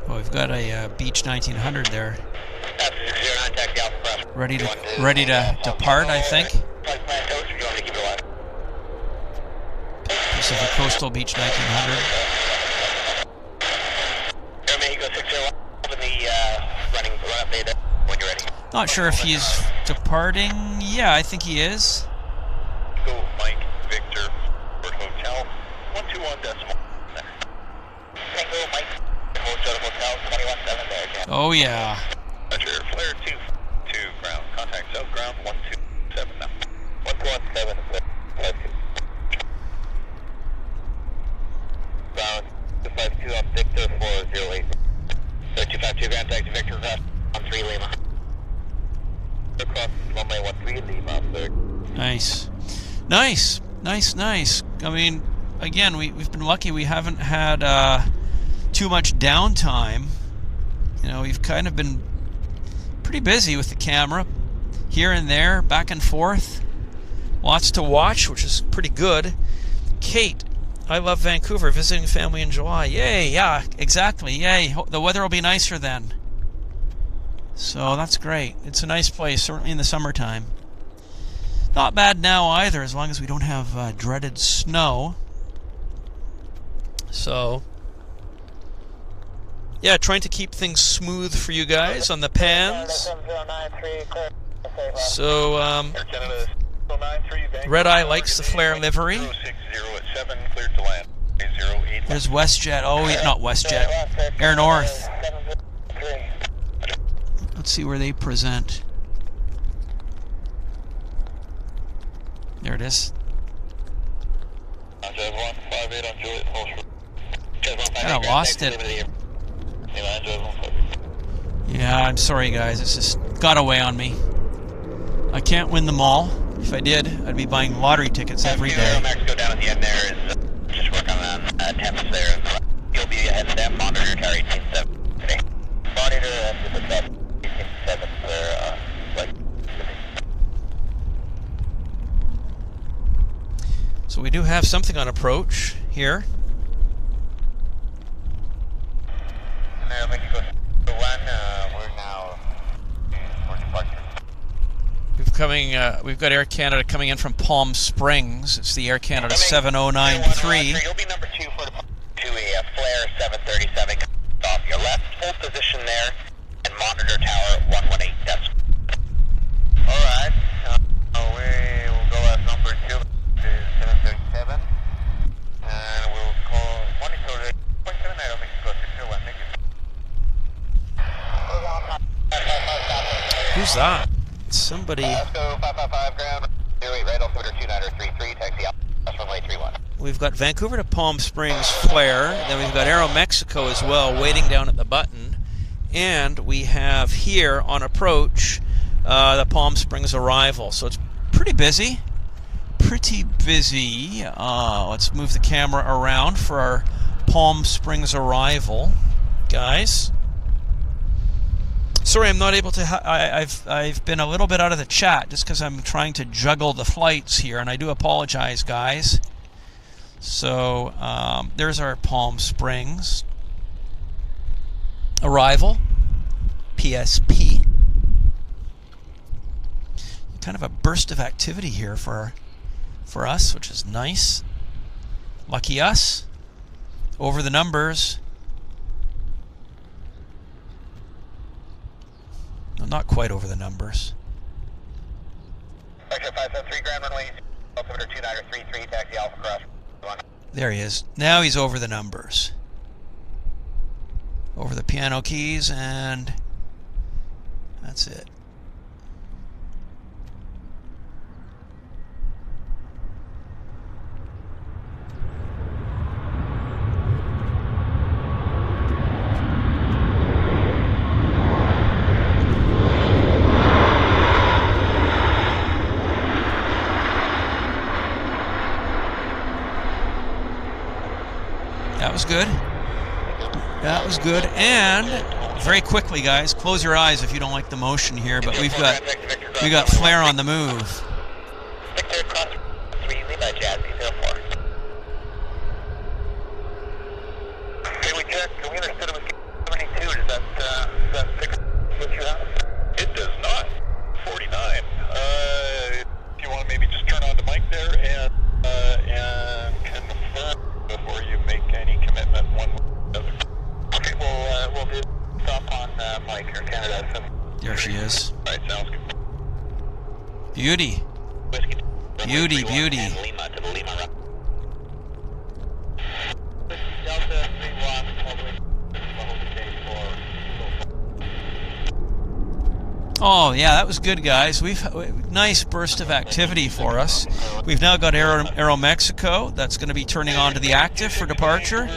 Oh, we've got a Beach 1900 there. Ready to depart, I think. Pacific Coastal Beach 1900. Not sure if he's departing. Yeah, I think he is. Go Mike, Victor, Fort Hotel, 121 decimal. Tango, Mike, Hotel, 217 there, Jan. Oh, yeah. Roger, flare 2, ground. Contact south ground, 127 now. 117, flare 2. Ground, 252 on Victor, 408. 252 ground, taxi Victor, cross, 13 Lima. Across runway 13 Lima, third. Nice. Nice. Nice, nice. I mean, again, we've been lucky we haven't had too much downtime. You know, we've kind of been pretty busy with the camera. Here and there, back and forth. Lots to watch, which is pretty good. Kate, I love Vancouver, visiting family in July. Yay, yeah, exactly, yay. The weather will be nicer then. So that's great. It's a nice place, certainly in the summertime. Not bad now either, as long as we don't have dreaded snow. So, yeah, trying to keep things smooth for you guys on the pans. So, Red Eye likes the flare livery. There's Westjet. Oh, not Westjet. Air North. Let's see where they present. There it is. I lost it. Yeah, I'm sorry guys, it's just got away on me. I can't win them all. If I did, I'd be buying lottery tickets every day. Go down at the end there is just work on temps there. You'll be ahead of them. Monitor tower 18-7 today. Monitor with the 18-7 there. So we do have something on approach here. And there, Mexico 1. We're now for departure. We've got Air Canada coming in from Palm Springs. It's the Air Canada 7093. You'll be number 2 for to a flare 737 off your left. Hold position there and monitor tower 118 decimal. Alright, we will go as number 2 to 737 and we'll call 1-7 Mexico 601. Thank you. Who's that? Somebody. Let's go 555 ground, 08 right altimeter 2933, taxi out, runway 31. We've got Vancouver to Palm Springs flare, then we've got Aeromexico as well waiting down at the button, and we have here on approach the Palm Springs arrival. So it's pretty busy. Pretty busy. Let's move the camera around for our Palm Springs arrival, guys. Sorry, I'm not able to. I've been a little bit out of the chat just because I'm trying to juggle the flights here, and I do apologize, guys. So there's our Palm Springs arrival, PSP. Kind of a burst of activity here for us, which is nice. Lucky us. Over the numbers. No, not quite over the numbers. Vector 573 ground runway, altimeter 2933, taxi Alpha Cross 1. There he is. Now he's over the numbers. Over the piano keys, and that's it. That was good. That was good. And very quickly, guys, close your eyes if you don't like the motion here, but we got flare on the move. Victor cross 3, Lima Jazzy 04. Okay, we understood it was 72. Does that fix what you have? It does not. 49. If you want to maybe just turn on the mic there and confirm before you make any commitment one way or the other. Okay, we'll do stop on Mike or Canada. There she is. Right, Beauty. Beauty, beauty. Oh yeah, that was good, guys. Nice burst of activity for us. We've now got Aero Mexico. That's going to be turning on to the active for departure.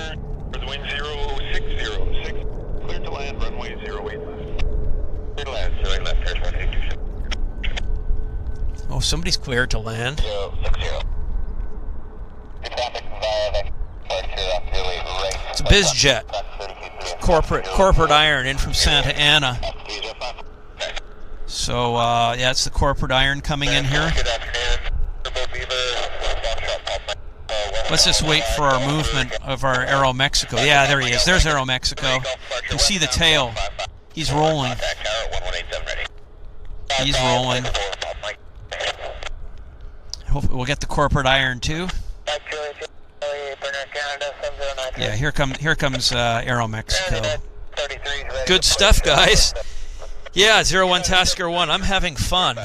Wind 0606. Clear to land, runway 08 left. Clear to land, 08 left, airport 827. Oh, somebody's cleared to land. 060. Traffic via Vancouver. It's a BizJet. Corporate Iron in from Santa Ana. So, yeah, it's the Corporate Iron coming in here. Let's just wait for our movement of our Aero Mexico. Yeah, there he is. There's Aero Mexico. You can see the tail. He's rolling. He's rolling. Hopefully we'll get the Corporate Iron too. Yeah, here comes Aero Mexico. Good stuff, guys. Yeah, 01 Tasker 1. I'm having fun.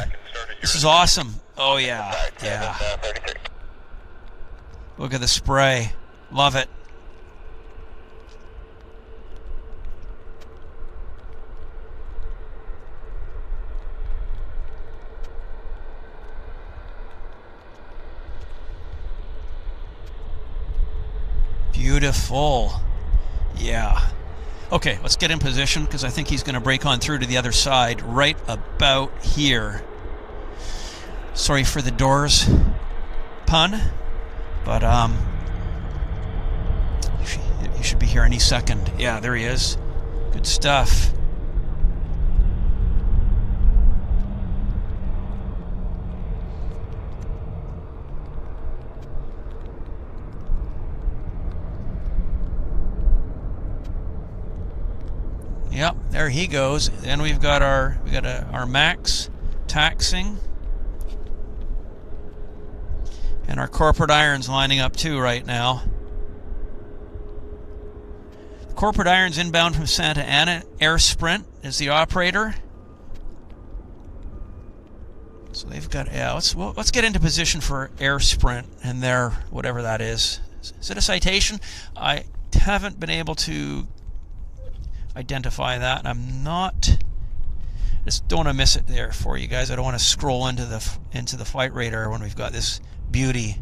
This is awesome. Oh yeah, yeah. Look at the spray. Love it. Beautiful. Yeah. Okay, let's get in position because I think he's going to break on through to the other side right about here. Sorry for the doors pun, but he should be here any second. Yeah, there he is. Good stuff. Yep, there he goes. Then we've got our max taxing, and our Corporate Iron's lining up too right now. Corporate Iron's inbound from Santa Ana. Air Sprint is the operator. So they've got, yeah, let's get into position for Air Sprint and their whatever that is. Is it a citation? I haven't been able to identify that, and I'm not, just don't want to miss it there for you guys. I don't want to scroll into the flight radar when we've got this beauty.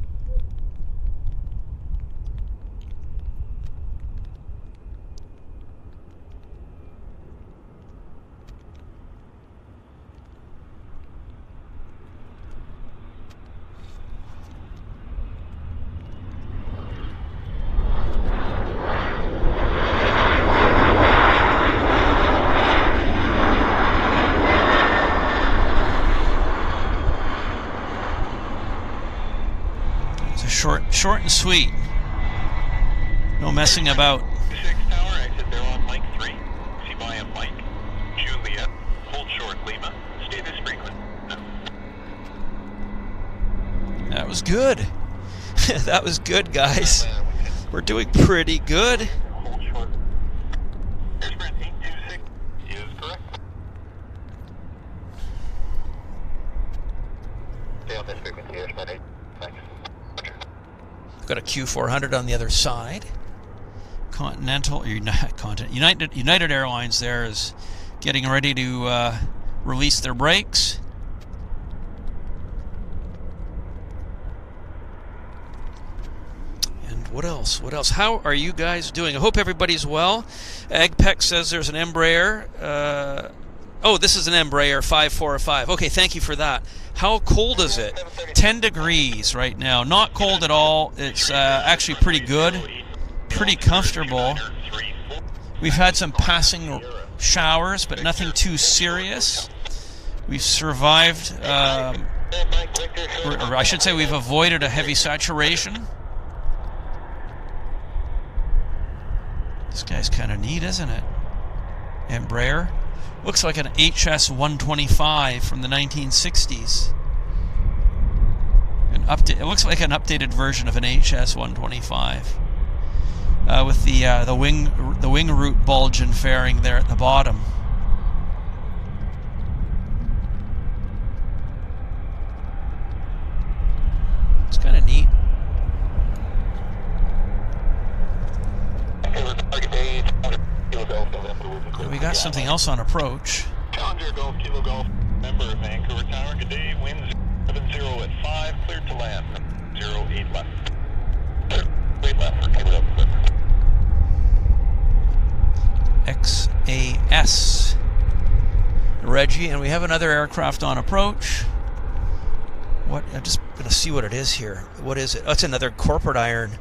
Short and sweet. No messing about. 6 tower, exit there on Mike 3. See by Mike, Juliet, hold short Lima, stay this frequent. No. That was good. That was good, guys. We're doing pretty good. Hold short. Airsprint 826 is correct. Stay on this frequency, Airsprint 8. Thanks. Got a Q400 on the other side. United Airlines there is getting ready to release their brakes. And what else? What else? How are you guys doing? I hope everybody's well. Agpec says there's an Embraer. Oh, this is an Embraer 545. Okay, thank you for that. How cold is it? 10 degrees right now. Not cold at all. It's actually pretty good. Pretty comfortable. We've had some passing showers, but nothing too serious. We've survived, or I should say we've avoided a heavy saturation. This guy's kind of neat, isn't it? Embraer. Looks like an HS 125 from the 1960s. It looks like an updated version of an HS 125, with the wing root bulge and fairing there at the bottom. something else on approach. Challenger Golf Kilo Golf, member Vancouver Tower. Good day. Winds 70 at 5. Cleared to land. 08 left. 8 left for Kilo. XAS. Reggie, and we have another aircraft on approach. What? I'm just gonna see what it is here. What is it? Oh, it's another corporate iron.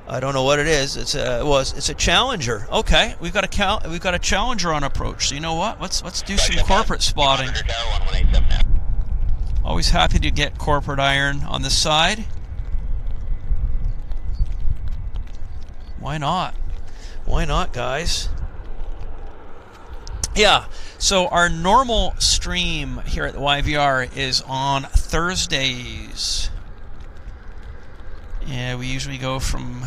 I don't know what it is. It's a Challenger. Okay, we've got a Challenger on approach. So you know what? Let's do some corporate spotting. Always happy to get corporate iron on the side. Why not? Why not, guys? Yeah. So our normal stream here at the YVR is on Thursdays. Yeah, we usually go from,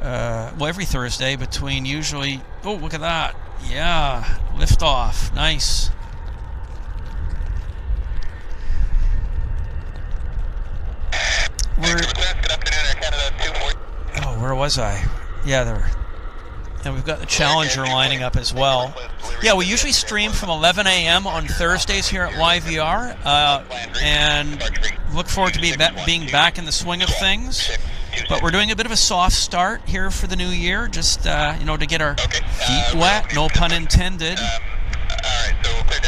well, every Thursday between usually, oh, look at that. Yeah, liftoff. Nice. Oh, where was I? Yeah, there. And we've got the Challenger lining up as well. Yeah, we usually stream from 11 a.m. on Thursdays here at YVR, and look forward to being back in the swing of things. But we're doing a bit of a soft start here for the new year, just you know, to get our feet wet, no pun intended.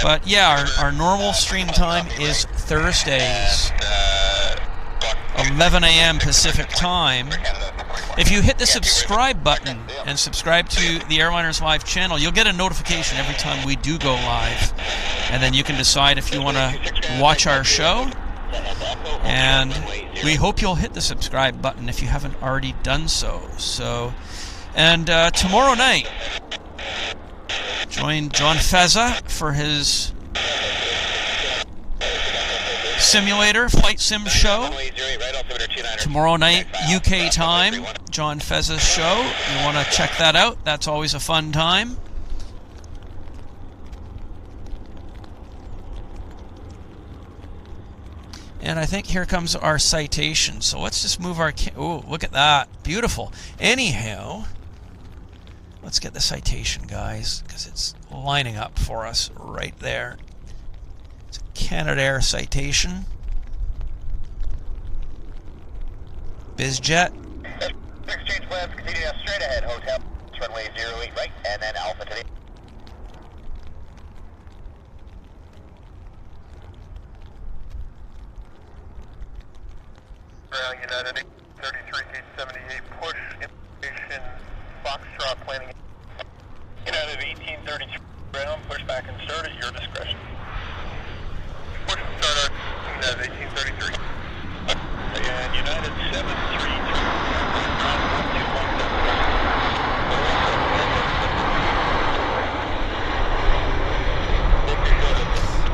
But yeah, our normal stream time is Thursdays, 11 a.m. Pacific time. If you hit the subscribe button and subscribe to the Airliners Live channel, you'll get a notification every time we do go live. And then you can decide if you want to watch our show. And we hope you'll hit the subscribe button if you haven't already done so. And tomorrow night, join John Feza for his simulator, flight sim show. Tomorrow night, UK time, John Feza's show. You want to check that out. That's always a fun time. And I think here comes our citation. So let's just move our... Oh, look at that. Beautiful. Anyhow, let's get the citation, guys, because it's lining up for us right there. It's a Canada Air citation. Bizjet. Exchange plans, continue now straight ahead, hotel, runway 08 right, and then Alpha today. Ground United 33-78, push, information, Foxtrot planning. United 1833, ground, push back and start at your discretion. Push and start our United 1833. And United 733.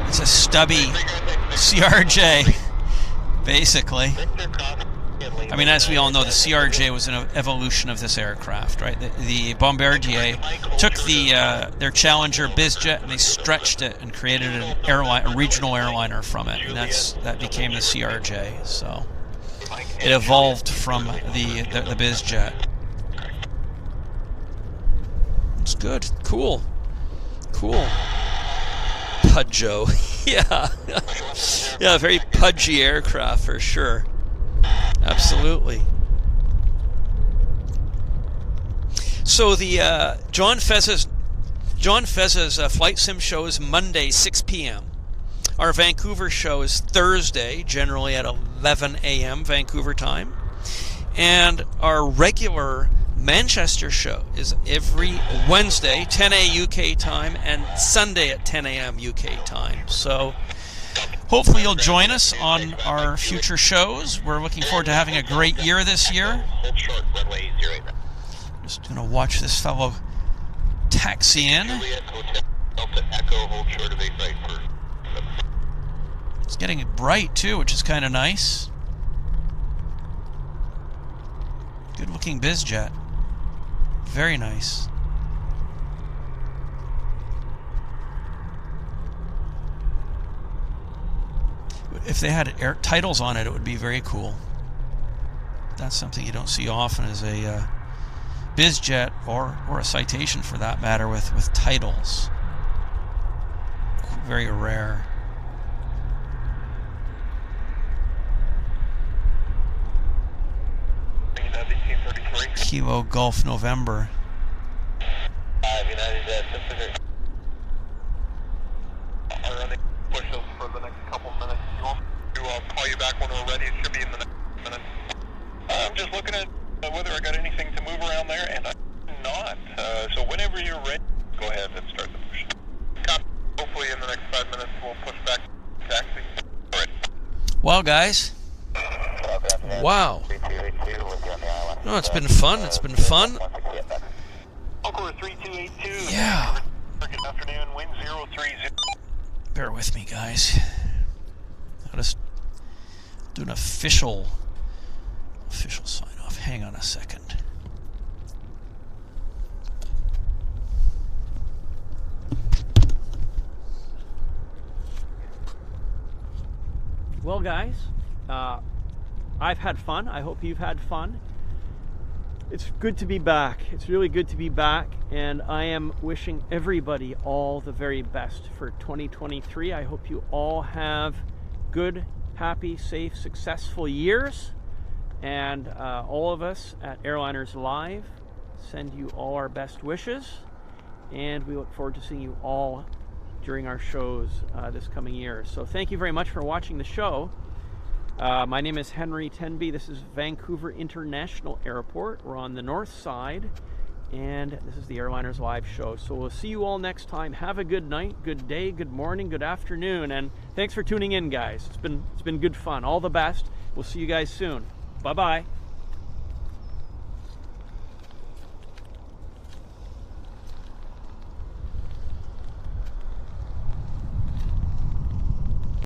It's a stubby CRJ, basically. I mean, as we all know, the CRJ was an evolution of this aircraft, right? The Bombardier took their Challenger Bizjet and they stretched it and created a regional airliner from it, and that became the CRJ. So it evolved from the Bizjet. It's good, cool. Pudjo, yeah, very pudgy aircraft for sure. Absolutely. So the John Feza's flight sim show is Monday, 6 p.m. Our Vancouver show is Thursday, generally at 11 a.m. Vancouver time. And our regular Manchester show is every Wednesday, 10 a.m. UK time, and Sunday at 10 a.m. UK time. So hopefully you'll join us on our future shows. We're looking forward to having a great year this year. Just going to watch this fellow taxi in. It's getting bright too, which is kind of nice. Good looking Bizjet. Very nice. If they had air titles on it, it would be very cool. That's something you don't see often, is a bizjet or a citation for that matter with titles. Very rare. Kilo Golf November. United Pacific. Are running push-ups for the next couple minutes. You want me to call you back when we're ready? It should be in the next minute. I'm just looking at whether I got anything to move around there, and I'm not. So whenever you're ready, go ahead and start the push. Hopefully in the next 5 minutes we'll push back taxi. All right. Well, guys. Wow. No, it's been fun. It's been fun. Yeah. Good afternoon, wind 030. Bear with me, guys. I'll just do an official sign off. Hang on a second. Well, guys, I've had fun. I hope you've had fun. It's good to be back. It's really good to be back, and I am wishing everybody all the very best for 2023. I hope you all have good, happy, safe, successful years, and all of us at Airliners Live send you all our best wishes, and we look forward to seeing you all during our shows this coming year. So thank you very much for watching the show. My name is Henry Tenby. This is Vancouver International Airport. We're on the north side, and this is the Airliners Live show. So we'll see you all next time. Have a good night, good day, good morning, good afternoon, and thanks for tuning in, guys. It's been good fun. All the best. We'll see you guys soon. Bye-bye.